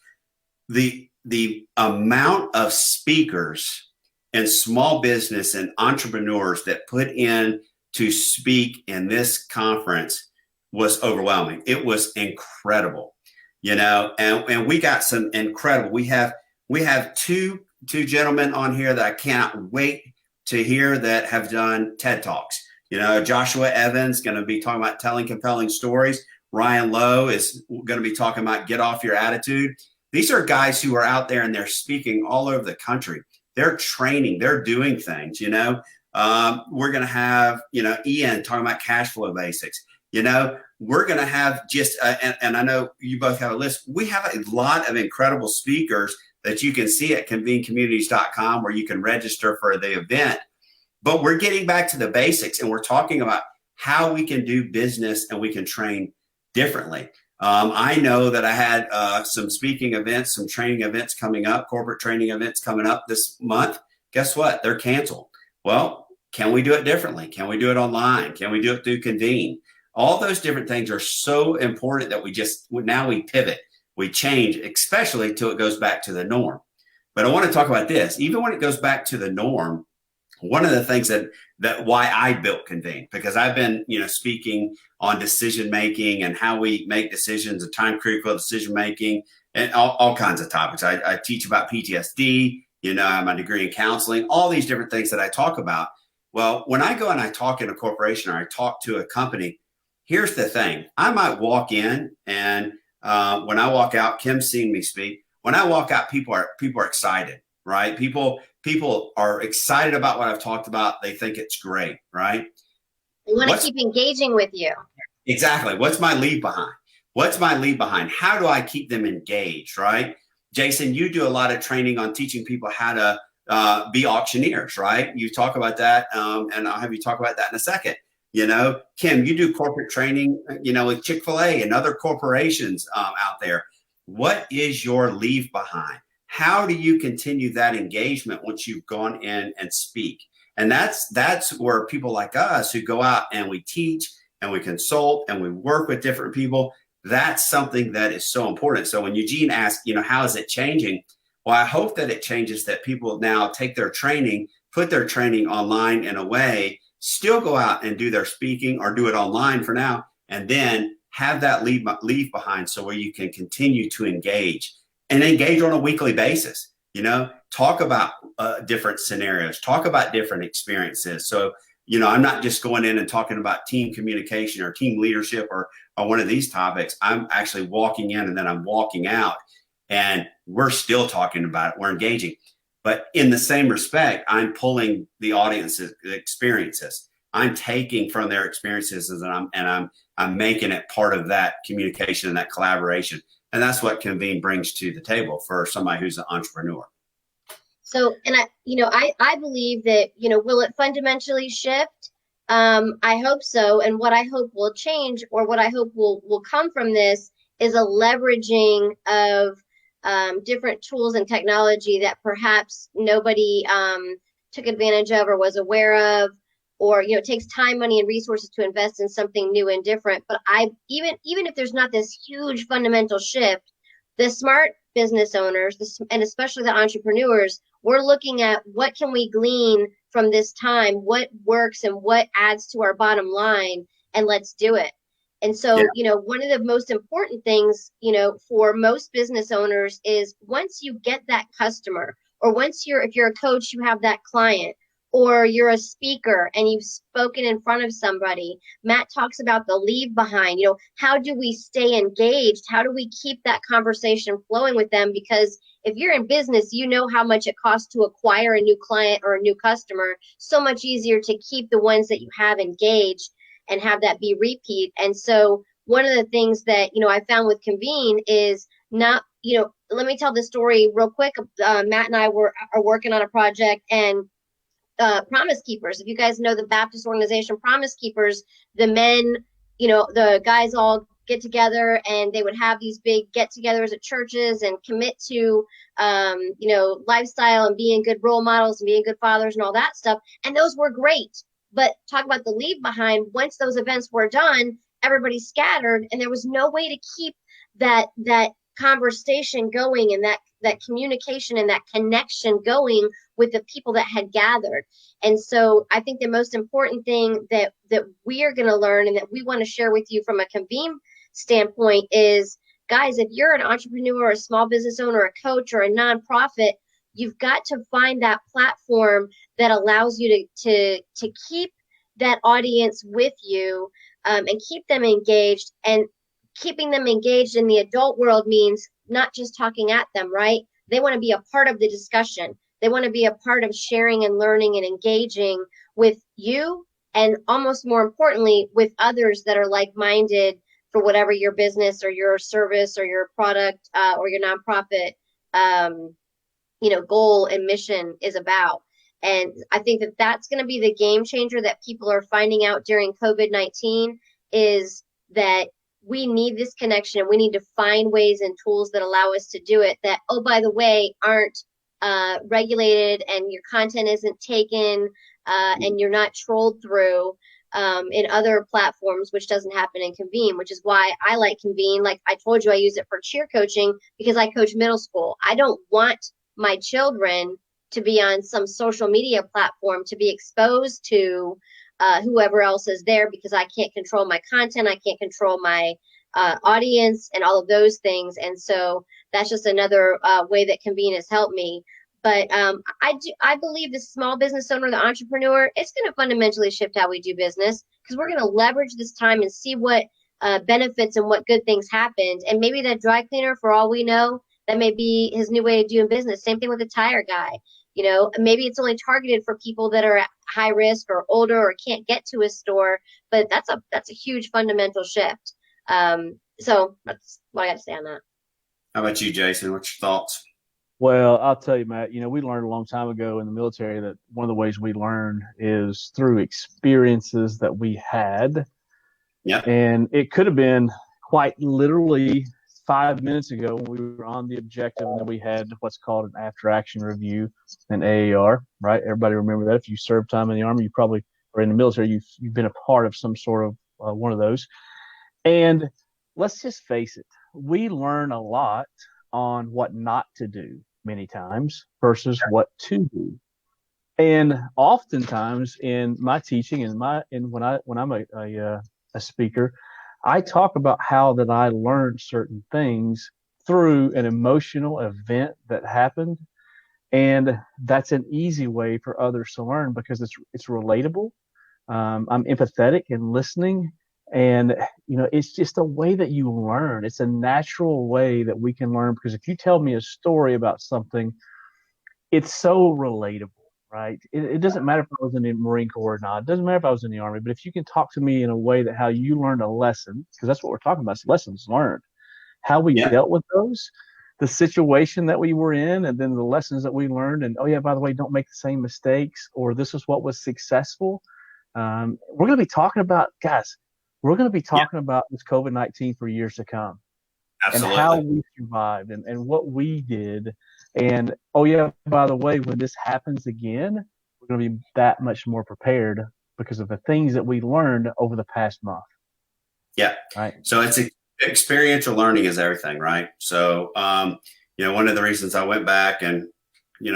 The amount of speakers and small business and entrepreneurs that put in to speak in this conference was overwhelming. It was incredible, and we got some incredible. We have two gentlemen on here that I cannot wait to hear that have done TED Talks. Joshua Evans going to be talking about telling compelling stories. Ryan Lowe is going to be talking about get off your attitude. These are guys who are out there and they're speaking all over the country. They're training, they're doing things, We're going to have, Ian talking about cash flow basics. We're going to have just, and I know you both have a list. We have a lot of incredible speakers that you can see at convenecommunities.com, where you can register for the event. But we're getting back to the basics, and we're talking about how we can do business and we can train differently. I know that I had some speaking events, some training events coming up, corporate training events coming up this month. Guess what? They're canceled. Well, can we do it differently? Can we do it online? Can we do it through Convene? All those different things are so important that now we pivot, we change, especially till it goes back to the norm. But I want to talk about this. Even when it goes back to the norm, one of the things that why I built Convene, because I've been, speaking on decision making and how we make decisions, and time critical decision making, and all kinds of topics. I teach about PTSD. I have my degree in counseling. All these different things that I talk about. Well, when I go and I talk in a corporation or I talk to a company, here's the thing. I might walk in, and when I walk out, Kim's seen me speak. When I walk out, people are excited, right? People are excited about what I've talked about. They think it's great, right? They want to keep engaging with you. Exactly. What's my leave behind? How do I keep them engaged, right? Jason, you do a lot of training on teaching people how to be auctioneers, right? You talk about that, and I'll have you talk about that in a second. Kim, you do corporate training, with Chick-fil-A and other corporations out there. What is your leave behind? How do you continue that engagement once you've gone in and speak? And that's where people like us who go out and we teach and we consult and we work with different people, that's something that is so important. So when Eugene asked, how is it changing? Well, I hope that it changes, that people now take their training, put their training online in a way, still go out and do their speaking or do it online for now, and then have that leave behind so where you can continue to engage and engage on a weekly basis. Talk about different scenarios, talk about different experiences. So, I'm not just going in and talking about team communication or team leadership or one of these topics. I'm actually walking in and then I'm walking out, and we're still talking about it. We're engaging. But in the same respect, I'm pulling the audience's experiences. I'm taking from their experiences and I'm making it part of that communication and that collaboration. And that's what Convene brings to the table for somebody who's an entrepreneur. So, and I believe that, will it fundamentally shift? I hope so. And what I hope will change, or what I hope will come from this, is a leveraging of different tools and technology that perhaps nobody took advantage of or was aware of, or it takes time, money, and resources to invest in something new and different. But even if there's not this huge fundamental shift, the smart business owners, and especially the entrepreneurs, we're looking at what can we glean from this time, what works and what adds to our bottom line, and let's do it. And so, one of the most important things, for most business owners is once you get that customer, or if you're a coach, you have that client, or you're a speaker and you've spoken in front of somebody. Matt talks about the leave behind. How do we stay engaged? How do we keep that conversation flowing with them? Because if you're in business, you know how much it costs to acquire a new client or a new customer. So much easier to keep the ones that you have engaged and have that be repeat. And so one of the things that, I found with Convene is not, let me tell the story real quick. Matt and I are working on a project, and Promise Keepers. If you guys know the Baptist organization Promise Keepers, the men, the guys all get together and they would have these big get-togethers at churches and commit to, lifestyle and being good role models and being good fathers and all that stuff. And those were great. But talk about the leave behind. Once those events were done, everybody scattered, and there was no way to keep that conversation going, and that communication and that connection going with the people that had gathered. And so I think the most important thing that we are going to learn and that we want to share with you from a Convene standpoint is, guys, if you're an entrepreneur or a small business owner, a coach, or a nonprofit, you've got to find that platform that allows you to keep that audience with you, and keep them engaged. And keeping them engaged in the adult world means not just talking at them, right? They want to be a part of the discussion. They want to be a part of sharing and learning and engaging with you, and almost more importantly, with others that are like-minded for whatever your business or your service or your product or your nonprofit goal and mission is about. And I think that that's going to be the game changer that people are finding out during COVID-19, is that we need this connection. We need to find ways and tools that allow us to do it that, oh, by the way, aren't regulated, and your content isn't taken and you're not trolled through in other platforms, which doesn't happen in Convene, which is why I like Convene. Like I told you, I use it for cheer coaching because I coach middle school. I don't want my children to be on some social media platform to be exposed to whoever else is there, because I can't control my content. I can't control my audience and all of those things. And so that's just another way that Convene has helped me. But I believe the small business owner, the entrepreneur, it's going to fundamentally shift how we do business, because we're going to leverage this time and see what benefits and what good things happened. And maybe that dry cleaner, for all we know, that may be his new way of doing business. Same thing with the tire guy. Maybe it's only targeted for people that are at high risk or older or can't get to a store, but that's a huge fundamental shift. So that's what I got to say on that. How about you, Jason? What's your thoughts? Well, I'll tell you, Matt, we learned a long time ago in the military that one of the ways we learn is through experiences that we had. Yeah. And it could have been quite literally 5 minutes ago when we were on the objective, and then we had what's called an after action review, an AAR, right? Everybody remember that. If you served time in the Army, you probably, or in the military, you've been a part of some sort of one of those. And let's just face it, we learn a lot on what not to do many times versus what to do. And oftentimes in my teaching and when I'm a speaker, I talk about how that I learned certain things through an emotional event that happened. And that's an easy way for others to learn because it's relatable. I'm empathetic and listening. And, it's just a way that you learn. It's a natural way that we can learn because if you tell me a story about something, it's so relatable, right? It doesn't matter if I was in the Marine Corps or not. It doesn't matter if I was in the Army, but if you can talk to me in a way that how you learned a lesson, because that's what we're talking about, lessons learned, how we Yeah. dealt with those, the situation that we were in, and then the lessons that we learned. And oh yeah, by the way, don't make the same mistakes, or this is what was successful. We're going to be talking about, guys. We're going to be Yeah. talking about this COVID-19 for years to come and how Absolutely. we survived and what we did. And oh yeah, by the way, when this happens again, we're going to be that much more prepared because of the things that we learned over the past month. Yeah. Right. So it's experiential learning is everything, right? So, one of the reasons I went back and,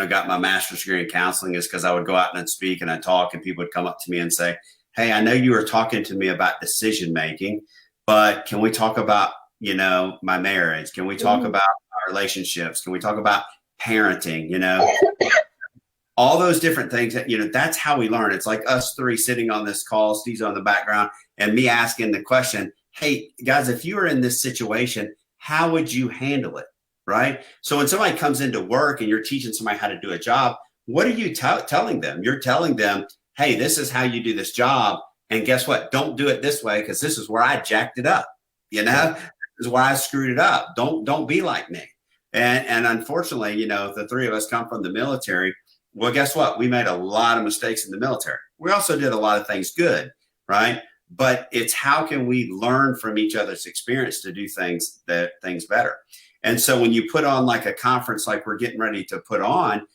got my master's degree in counseling is because I would go out and I'd speak and I'd talk and people would come up to me and say, hey, I know you were talking to me about decision making, but can we talk about, my marriage? Can we talk about our relationships? Can we talk about parenting? All those different things that, that's how we learn. It's like us three sitting on this call, Steve's on the background, and me asking the question, hey, guys, if you were in this situation, how would you handle it? Right. So when somebody comes into work and you're teaching somebody how to do a job, what are you telling them? You're telling them, hey, this is how you do this job. And guess what? Don't do it this way because this is where I jacked it up. This is why I screwed it up. Don't be like me. And unfortunately, the three of us come from the military. Well, guess what? We made a lot of mistakes in the military. We also did a lot of things good, right? But it's how can we learn from each other's experience to do things better. And so when you put on like a conference like we're getting ready to put on,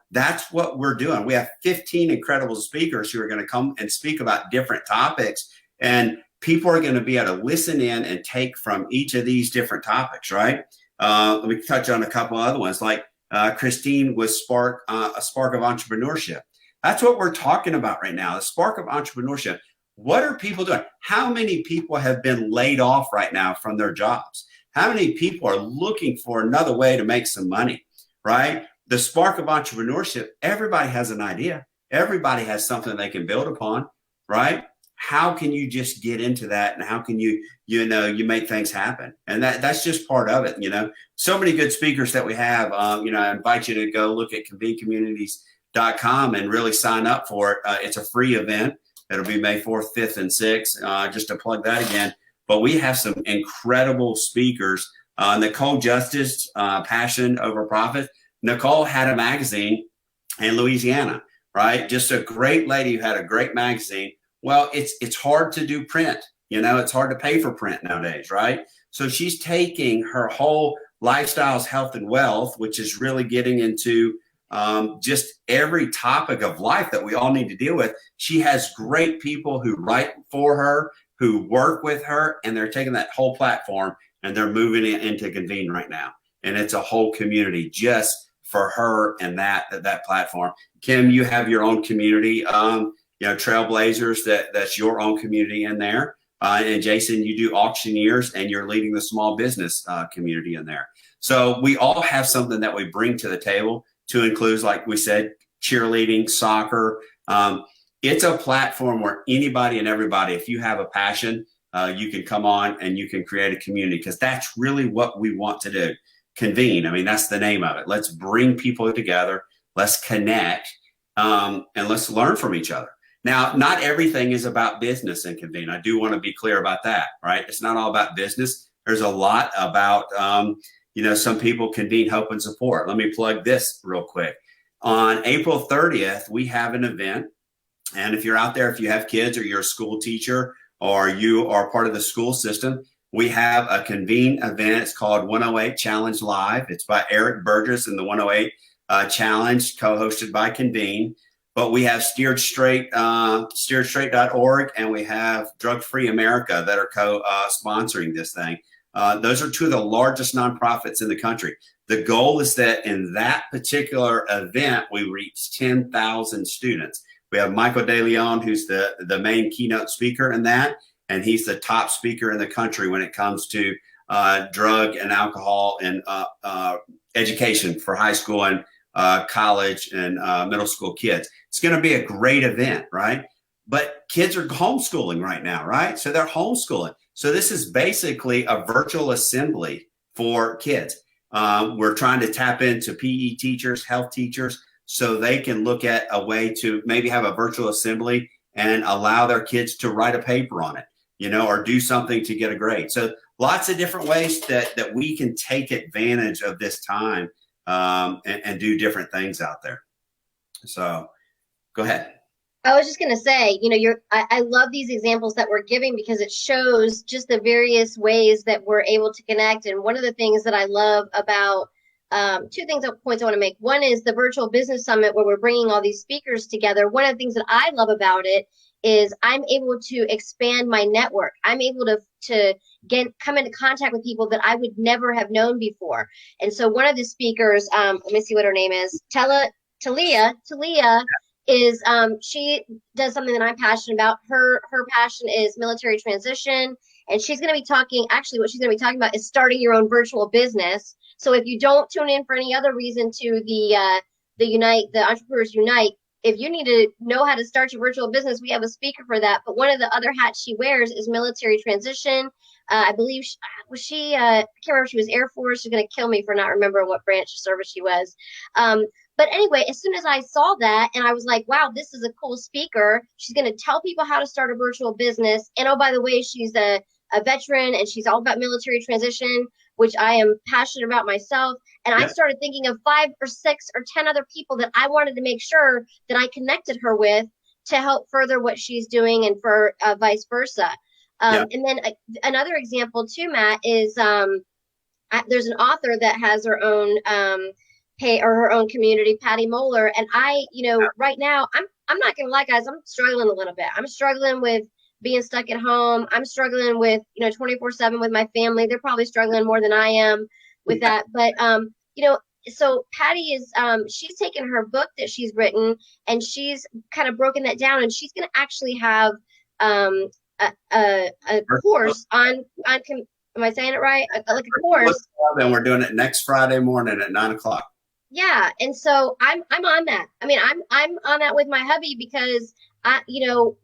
that's what we're doing. We have 15 incredible speakers who are going to come and speak about different topics. And people are going to be able to listen in and take from each of these different topics, right? Let me touch on a couple other ones like Christine with a spark of entrepreneurship. That's what we're talking about right now, the spark of entrepreneurship. What are people doing? How many people have been laid off right now from their jobs? How many people are looking for another way to make some money, right? The spark of entrepreneurship, everybody has an idea. Everybody has something they can build upon, right? How can you just get into that and how can you make things happen? And that's just part of it, So many good speakers that we have. I invite you to go look at convenecommunities.com and really sign up for it. It's a free event. It'll be May 4th, 5th, and 6th, just to plug that again. But we have some incredible speakers. Nicole Justice, Passion Over Profit. Nicole had a magazine in Louisiana, right? Just a great lady who had a great magazine. Well, it's hard to do print. It's hard to pay for print nowadays, right? So she's taking her whole lifestyles, health, and wealth, which is really getting into just every topic of life that we all need to deal with. She has great people who write for her, who work with her, and they're taking that whole platform and they're moving it into Convene right now. And it's a whole community just for her and that platform. Kim, you have your own community, Trailblazers, that's your own community in there. And Jason, you do auctioneers and you're leading the small business community in there. So we all have something that we bring to the table to include, like we said, cheerleading, soccer. It's a platform where anybody and everybody, if you have a passion, you can come on and you can create a community because that's really what we want to do. Convene. I mean, that's the name of it. Let's bring people together. Let's connect and let's learn from each other. Now, not everything is about business in Convene. I do want to be clear about that, right? It's not all about business. There's a lot about, some people Convene help and support. Let me plug this real quick. On April 30th, we have an event. And if you're out there, if you have kids or you're a school teacher or you are part of the school system, we have a Convene event. It's called 108 Challenge Live. It's by Eric Burgess and the 108 Challenge, co-hosted by Convene. But we have steeredstraight.org and we have Drug Free America that are co-sponsoring this thing. Those are two of the largest nonprofits in the country. The goal is that in that particular event, we reach 10,000 students. We have Michael De Leon, who's the main keynote speaker in that. and he's the top speaker in the country when it comes to drug and alcohol and education for high school and college and middle school kids. It's going to be a great event, right? But kids are homeschooling right now, right? So they're homeschooling. So this is basically a virtual assembly for kids. We're trying to tap into PE teachers, health teachers, so they can look at a way to maybe have a virtual assembly and allow their kids to write a paper on it, or do something to get a grade. So lots of different ways that we can take advantage of this time and do different things out there. So go ahead. I was just going to say, I love these examples that we're giving because it shows just the various ways that we're able to connect. And one of the things that I love about points I want to make. One is the virtual business summit where we're bringing all these speakers together. One of the things that I love about it is I'm able to expand my network. I'm able to come into contact with people that I would never have known before. And so one of the speakers, let me see what her name is, Talia is she does something that I'm passionate about. Her passion is military transition, and she's going to be talking. Actually, what she's going to be talking about is starting your own virtual business. So if you don't tune in for any other reason to the Entrepreneurs Unite, if you need to know how to start your virtual business, we have a speaker for that. But one of the other hats she wears is military transition. I believe I can't remember if she was Air Force. She's going to kill me for not remembering what branch of service she was. But anyway, as soon as I saw that and I was like, wow, this is a cool speaker. She's going to tell people how to start a virtual business. And oh, by the way, she's a veteran and she's all about military transition, which I am passionate about myself. And I started thinking of 5 or 6 or 10 other people that I wanted to make sure that I connected her with to help further what she's doing and for vice versa. And then another example too, Matt, is there's an author that has her own her own community, Patty Moeller. And right now, I'm not gonna lie, guys, I'm struggling a little bit. I'm struggling with being stuck at home. I'm struggling with 24/7 with my family. They're probably struggling more than I am with that. But so Patty is she's taken her book that she's written and she's kind of broken that down, and she's gonna actually have a course on am I saying it right? Like a course. And we're doing it next Friday morning at 9:00. Yeah, and so I'm on that. I mean, I'm on that with my hubby because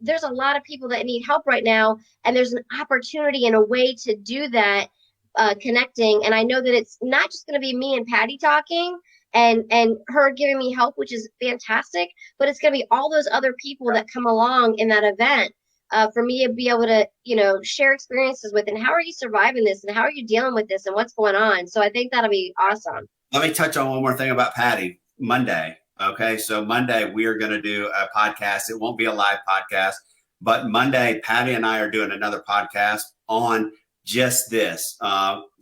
there's a lot of people that need help right now, and there's an opportunity and a way to do that, connecting. And I know that it's not just going to be me and Patty talking and her giving me help, which is fantastic, but it's going to be all those other people that come along in that event. For me to be able to, share experiences with, and how are you surviving this, and how are you dealing with this, and what's going on. So I think that'll be awesome. Let me touch on one more thing about Patty. Monday. Okay. So Monday we are going to do a podcast. It won't be a live podcast, but Monday, Patty and I are doing another podcast on just this.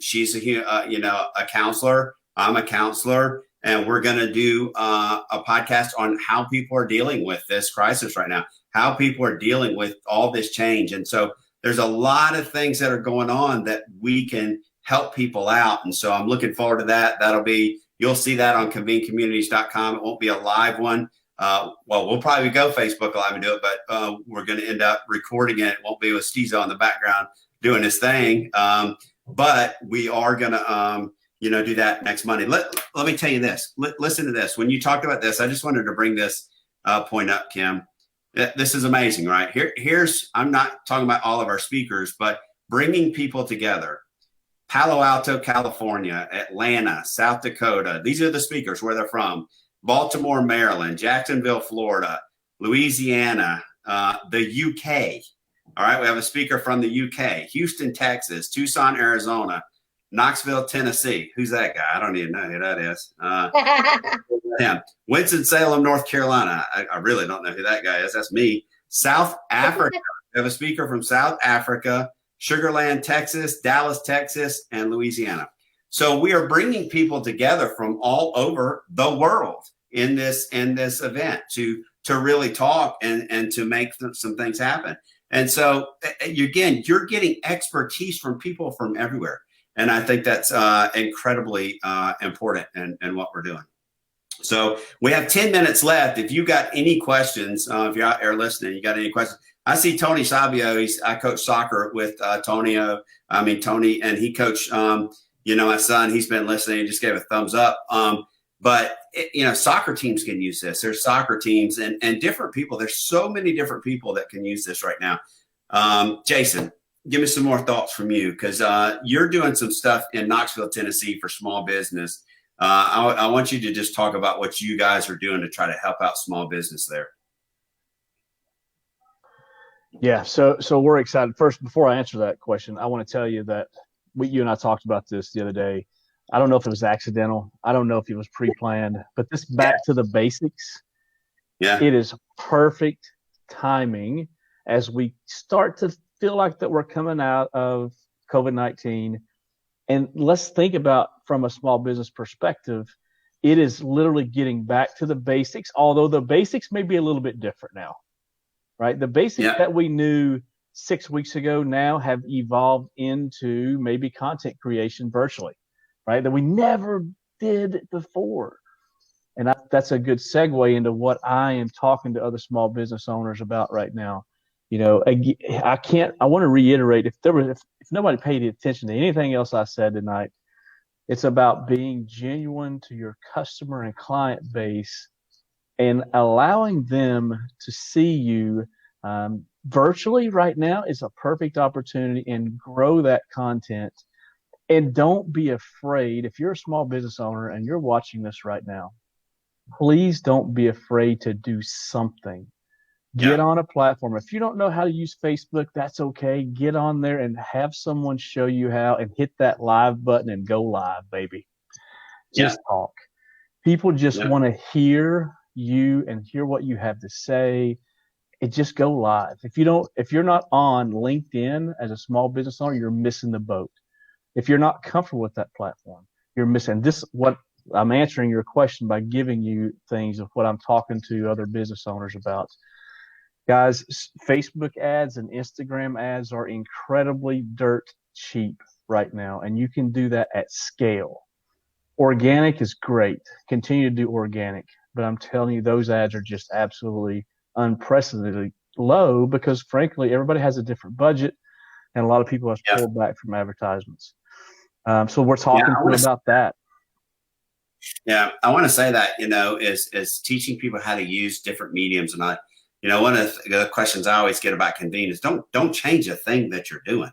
She's a counselor. I'm a counselor, and we're going to do a podcast on how people are dealing with this crisis right now, how people are dealing with all this change. And so there's a lot of things that are going on that we can help people out. And so I'm looking forward to that. You'll see that on convenecommunities.com. It won't be a live one. We'll probably go Facebook Live and do it, but we're going to end up recording it. It won't be with Stezo in the background doing his thing. But we are going to, do that next Monday. Let me tell you this. Listen to this. When you talked about this, I just wanted to bring this point up, Kim. This is amazing, right? Here's, I'm not talking about all of our speakers, but bringing people together. Palo Alto, California, Atlanta, South Dakota. These are the speakers, where they're from. Baltimore, Maryland, Jacksonville, Florida, Louisiana, the UK. All right, we have a speaker from the UK, Houston, Texas, Tucson, Arizona, Knoxville, Tennessee. Who's that guy? I don't even know who that is. Winston-Salem, North Carolina. I really don't know who that guy is. That's me. South Africa. We have a speaker from South Africa, Sugar Land, Texas, Dallas, Texas, and Louisiana. So we are bringing people together from all over the world in this event to really talk and to make some things happen. And so again, you're getting expertise from people from everywhere. And I think that's incredibly important in what we're doing. So we have 10 minutes left. If you got any questions, if you're out there listening, you got any questions, I see Tony Sabio. I coach soccer with Tony, and he coached, my son. He's been listening. He just gave a thumbs up. Soccer teams can use this. There's soccer teams and different people. There's so many different people that can use this right now. Jason, give me some more thoughts from you, because you're doing some stuff in Knoxville, Tennessee for small business. I want you to just talk about what you guys are doing to try to help out small business there. Yeah, so we're excited. First, before I answer that question, I want to tell you that you and I talked about this the other day. I don't know if it was accidental. I don't know if it was pre-planned, but this back to the basics. Yeah, it is perfect timing as we start to feel like that we're coming out of COVID-19. And let's think about from a small business perspective, it is literally getting back to the basics, although the basics may be a little bit different now. Right? The basics that we knew 6 weeks ago now have evolved into maybe content creation virtually, right? That we never did before. And that's a good segue into what I am talking to other small business owners about right now. I want to reiterate, if nobody paid attention to anything else I said tonight, it's about being genuine to your customer and client base and allowing them to see you virtually right now is a perfect opportunity, and grow that content. And don't be afraid. If you're a small business owner and you're watching this right now, please don't be afraid to do something. Get on a platform. If you don't know how to use Facebook, that's okay. Get on there and have someone show you how, and hit that live button and go live, baby. Just talk. People just want to hear you and hear what you have to say. It just go live. If you're not on LinkedIn as a small business owner, you're missing the boat. If you're not comfortable with that platform, you're missing this. What I'm answering your question by giving you things of what I'm talking to other business owners about. Guys, Facebook ads and Instagram ads are incredibly dirt cheap right now, and you can do that at scale. Organic is great. Continue to do organic, but I'm telling you, those ads are just absolutely unprecedentedly low, because frankly, everybody has a different budget, and a lot of people have pulled back from advertisements. So we're talking about that. Yeah, I want to say that, is teaching people how to use different mediums. And one of the questions I always get about Convene is don't change a thing that you're doing.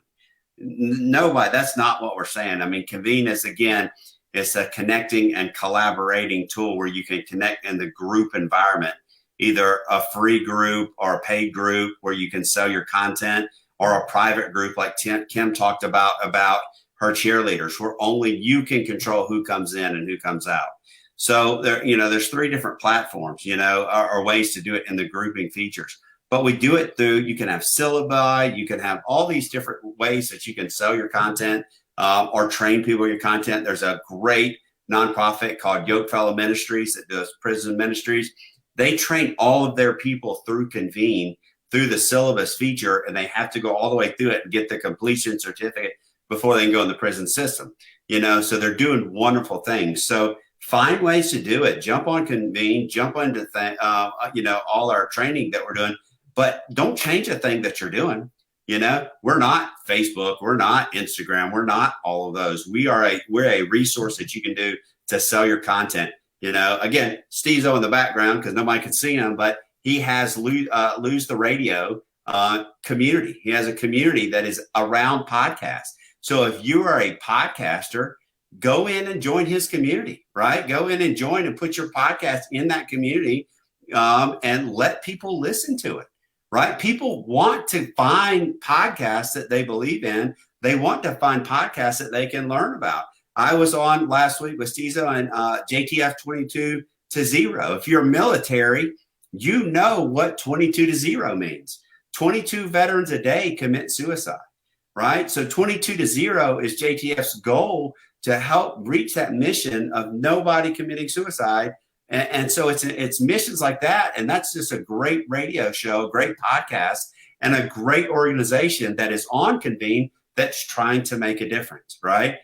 Nobody, that's not what we're saying. I mean, Convene is, again, it's a connecting and collaborating tool where you can connect in the group environment, either a free group or a paid group where you can sell your content, or a private group like Kim talked about her cheerleaders, where only you can control who comes in and who comes out. So there's 3 different platforms, or ways to do it in the grouping features. But we do it through, you can have syllabi, you can have all these different ways that you can sell your content, or train people your content. There's a great nonprofit called Yokefellow Ministries that does prison ministries. They train all of their people through Convene, through the syllabus feature, and they have to go all the way through it and get the completion certificate before they can go in the prison system. So they're doing wonderful things. So find ways to do it. Jump on Convene, jump into all our training that we're doing, but don't change a thing that you're doing. We're not Facebook, we're not Instagram, we're not all of those. We're a resource that you can do to sell your content. Again, Steve's in the background because nobody can see him, but he has Lose the Radio community. He has a community that is around podcasts. So if you are a podcaster, go in and join his community, right? Go in and join and put your podcast in that community, and let people listen to it, right? People want to find podcasts that they believe in. They want to find podcasts that they can learn about. I was on last week with Stizo and JTF 22 to 0. If you're military, you know what 22 to 0 means. 22 veterans a day commit suicide, right? So 22 to 0 is JTF's goal to help reach that mission of nobody committing suicide. And so it's missions like that. And that's just a great radio show, great podcast, and a great organization that is on Convene that's trying to make a difference, right?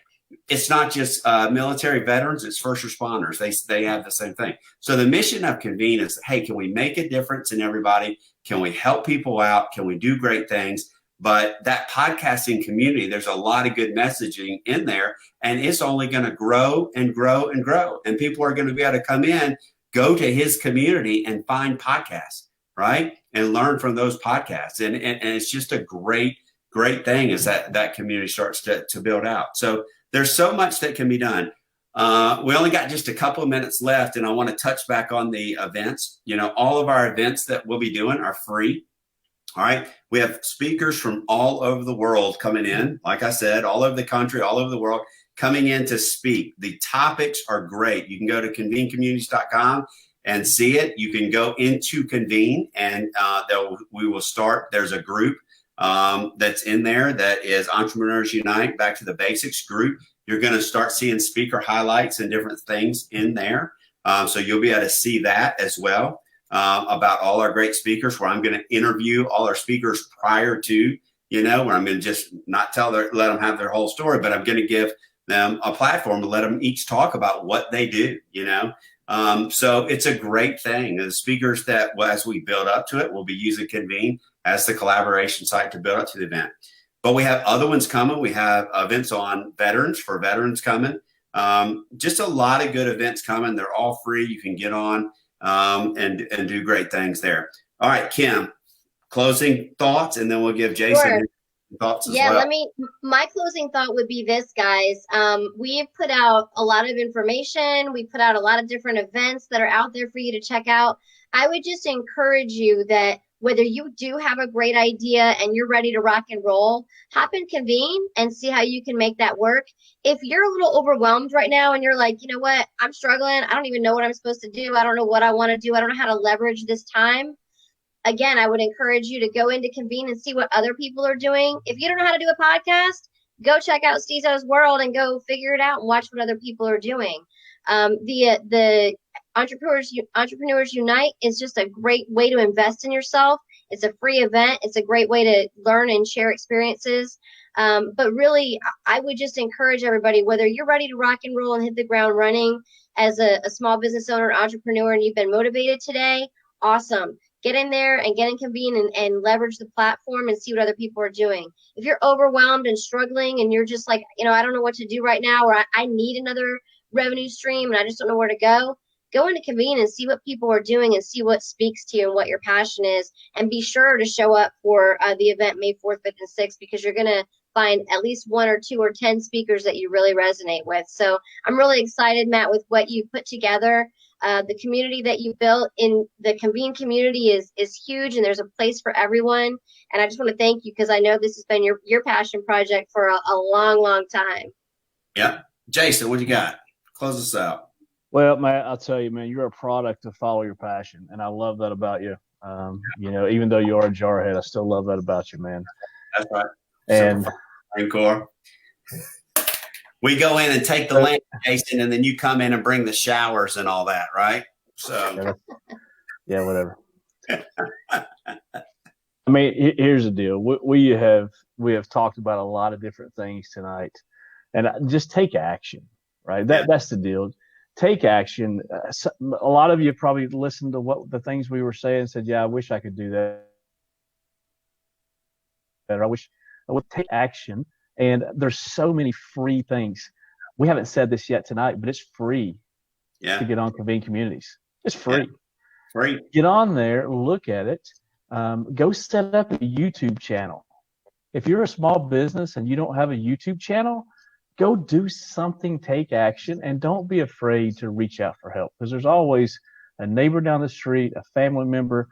it's not just military veterans, it's first responders. They have the same thing. So the mission of Convene is, hey, can we make a difference in everybody? Can we help people out? Can we do great things? But that podcasting community, there's a lot of good messaging in there, and it's only going to grow and grow and grow. And people are going to be able to come in, go to his community and find podcasts, right? And learn from those podcasts. And it's just a great thing as that community starts to build out. So there's so much that can be done. We only got just a couple of minutes left, and I want to touch back on the events. All of our events that we'll be doing are free. All right. We have speakers from all over the world coming in. Like I said, all over the country, all over the world coming in to speak. The topics are great. You can go to convenecommunities.com and see it. You can go into Convene, and we will start. There's a group that's in there that is Entrepreneurs Unite, Back to the Basics group. You're going to start seeing speaker highlights and different things in there. So you'll be able to see that as well, about all our great speakers, where I'm going to interview all our speakers prior to, where I'm going to just not let them have their whole story, but I'm going to give them a platform to let them each talk about what they do, So it's a great thing. The speakers that, as we build up to it, we'll be using Convene as the collaboration site to build up to the event. But we have other ones coming. We have events on veterans coming. Just a lot of good events coming. They're all free. You can get on and do great things there. All right, Kim, closing thoughts, and then we'll give Jason thoughts as well. My closing thought would be this, guys. We've put out a lot of information. We put out a lot of different events that are out there for you to check out. I would just encourage you that whether you do have a great idea and you're ready to rock and roll, hop in Convene and see how you can make that work. If you're a little overwhelmed right now and you're like, you know what, I'm struggling. I don't even know what I'm supposed to do. I don't know what I want to do. I don't know how to leverage this time. Again, I would encourage you to go into Convene and see what other people are doing. If you don't know how to do a podcast, go check out Stezo's World and go figure it out and watch what other people are doing. The Entrepreneurs Unite is just a great way to invest in yourself. It's a free event. It's a great way to learn and share experiences. But really, I would just encourage everybody, whether you're ready to rock and roll and hit the ground running as a small business owner, entrepreneur, and you've been motivated today, awesome. Get in there and get in Convene and leverage the platform and see what other people are doing. If you're overwhelmed and struggling and you're just like, I don't know what to do right now, or I need another revenue stream and I just don't know where to go into Convene and see what people are doing and see what speaks to you and what your passion is. And be sure to show up for the event May 4th, 5th, and 6th, because you're going to find at least 1 or 2 or 10 speakers that you really resonate with. So I'm really excited, Matt, with what you put together. The community that you built in the Convene community is huge, and there's a place for everyone. And I just want to thank you, because I know this has been your passion project for a long, long time. Yeah. Jason, what you got? Close us out. Well, Matt, I'll tell you, man, you're a product to follow your passion, and I love that about you. Even though you are a jarhead, I still love that about you, man. That's right. And Marine Corps. We go in and take the land, Jason, and then you come in and bring the showers and all that, right? So, yeah, whatever. I mean, here's the deal. We have talked about a lot of different things tonight, and just take action, right? That's the deal. Take action. A lot of you probably listened to what the things we were saying and said, yeah, I wish I could do that. I wish I would take action. And there's so many free things. We haven't said this yet tonight, but it's free to get on Convene Communities. It's free. Yeah. Free. Get on there, look at it. Go set up a YouTube channel. If you're a small business and you don't have a YouTube channel, go do something, take action, and don't be afraid to reach out for help, because there's always a neighbor down the street, a family member.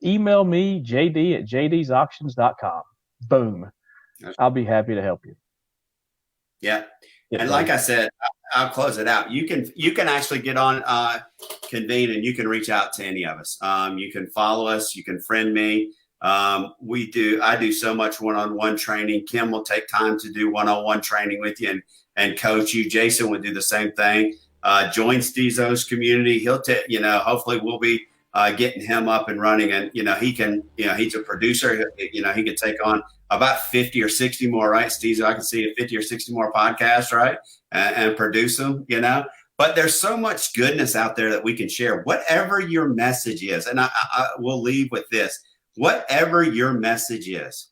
Email me, jd@jdsauctions.com. Boom. I'll be happy to help you. Yeah. And like I said, I'll close it out. You can actually get on Convene and you can reach out to any of us. You can follow us. You can friend me. I do so much one-on-one training. Kim will take time to do one-on-one training with you and coach you. Jason would do the same thing. Join Stezo's community. He'll hopefully we'll be getting him up and running, and he's a producer. He can take on about 50 or 60 more, right, Steve? I can see 50 or 60 more podcasts, right, and produce them, But there's so much goodness out there that we can share. Whatever your message is, and I will leave with this: whatever your message is,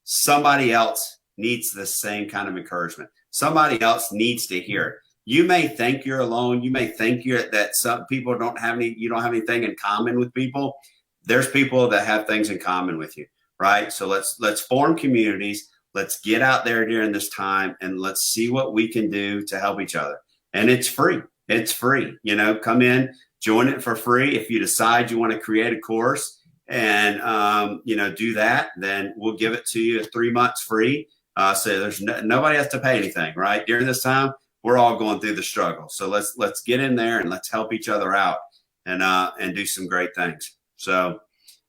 somebody else needs the same kind of encouragement. Somebody else needs to hear it. You may think you're alone. You may think that some people you don't have anything in common with people. There's people that have things in common with you, right? So let's form communities. Let's get out there during this time and let's see what we can do to help each other. And it's free. It's free. Come in, join it for free. If you decide you want to create a course and do that, then we'll give it to you 3 months free. So there's nobody has to pay anything, right? During this time, we're all going through the struggle. So let's get in there and let's help each other out and do some great things. So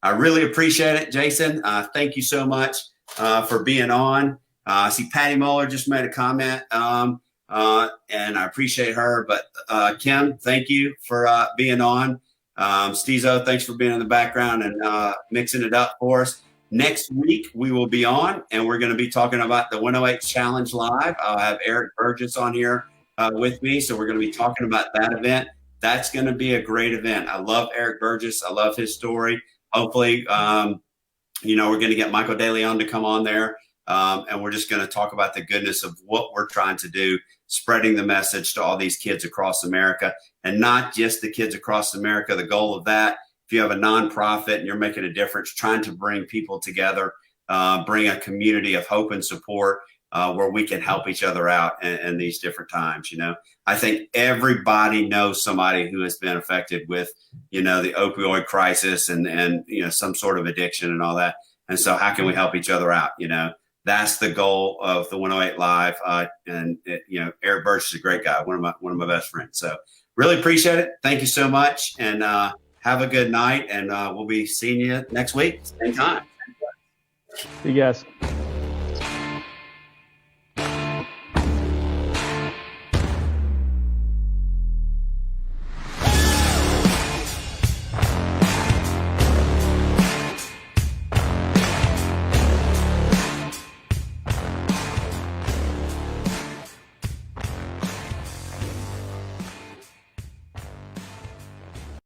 I really appreciate it, Jason. Thank you so much for being on. I see Patty Muller just made a comment, and I appreciate her. But Kim, thank you for being on. Stezo, thanks for being in the background and mixing it up for us. Next week, we will be on, and we're going to be talking about the 108 Challenge Live. I'll have Eric Burgess on here with me, so we're going to be talking about that event. That's going to be a great event. I love Eric Burgess. I love his story. Hopefully, we're going to get Michael Daly on to come on there, and we're just going to talk about the goodness of what we're trying to do, spreading the message to all these kids across America, and not just the kids across America. The goal of that, if you have a nonprofit and you're making a difference, trying to bring people together, bring a community of hope and support where we can help each other out in these different times. I think everybody knows somebody who has been affected with, the opioid crisis and some sort of addiction and all that. And so how can we help each other out? That's the goal of the 108 Live. Eric Burgess is a great guy, one of my best friends. So really appreciate it. Thank you so much. And have a good night. And we'll be seeing you next week, same time. See you guys.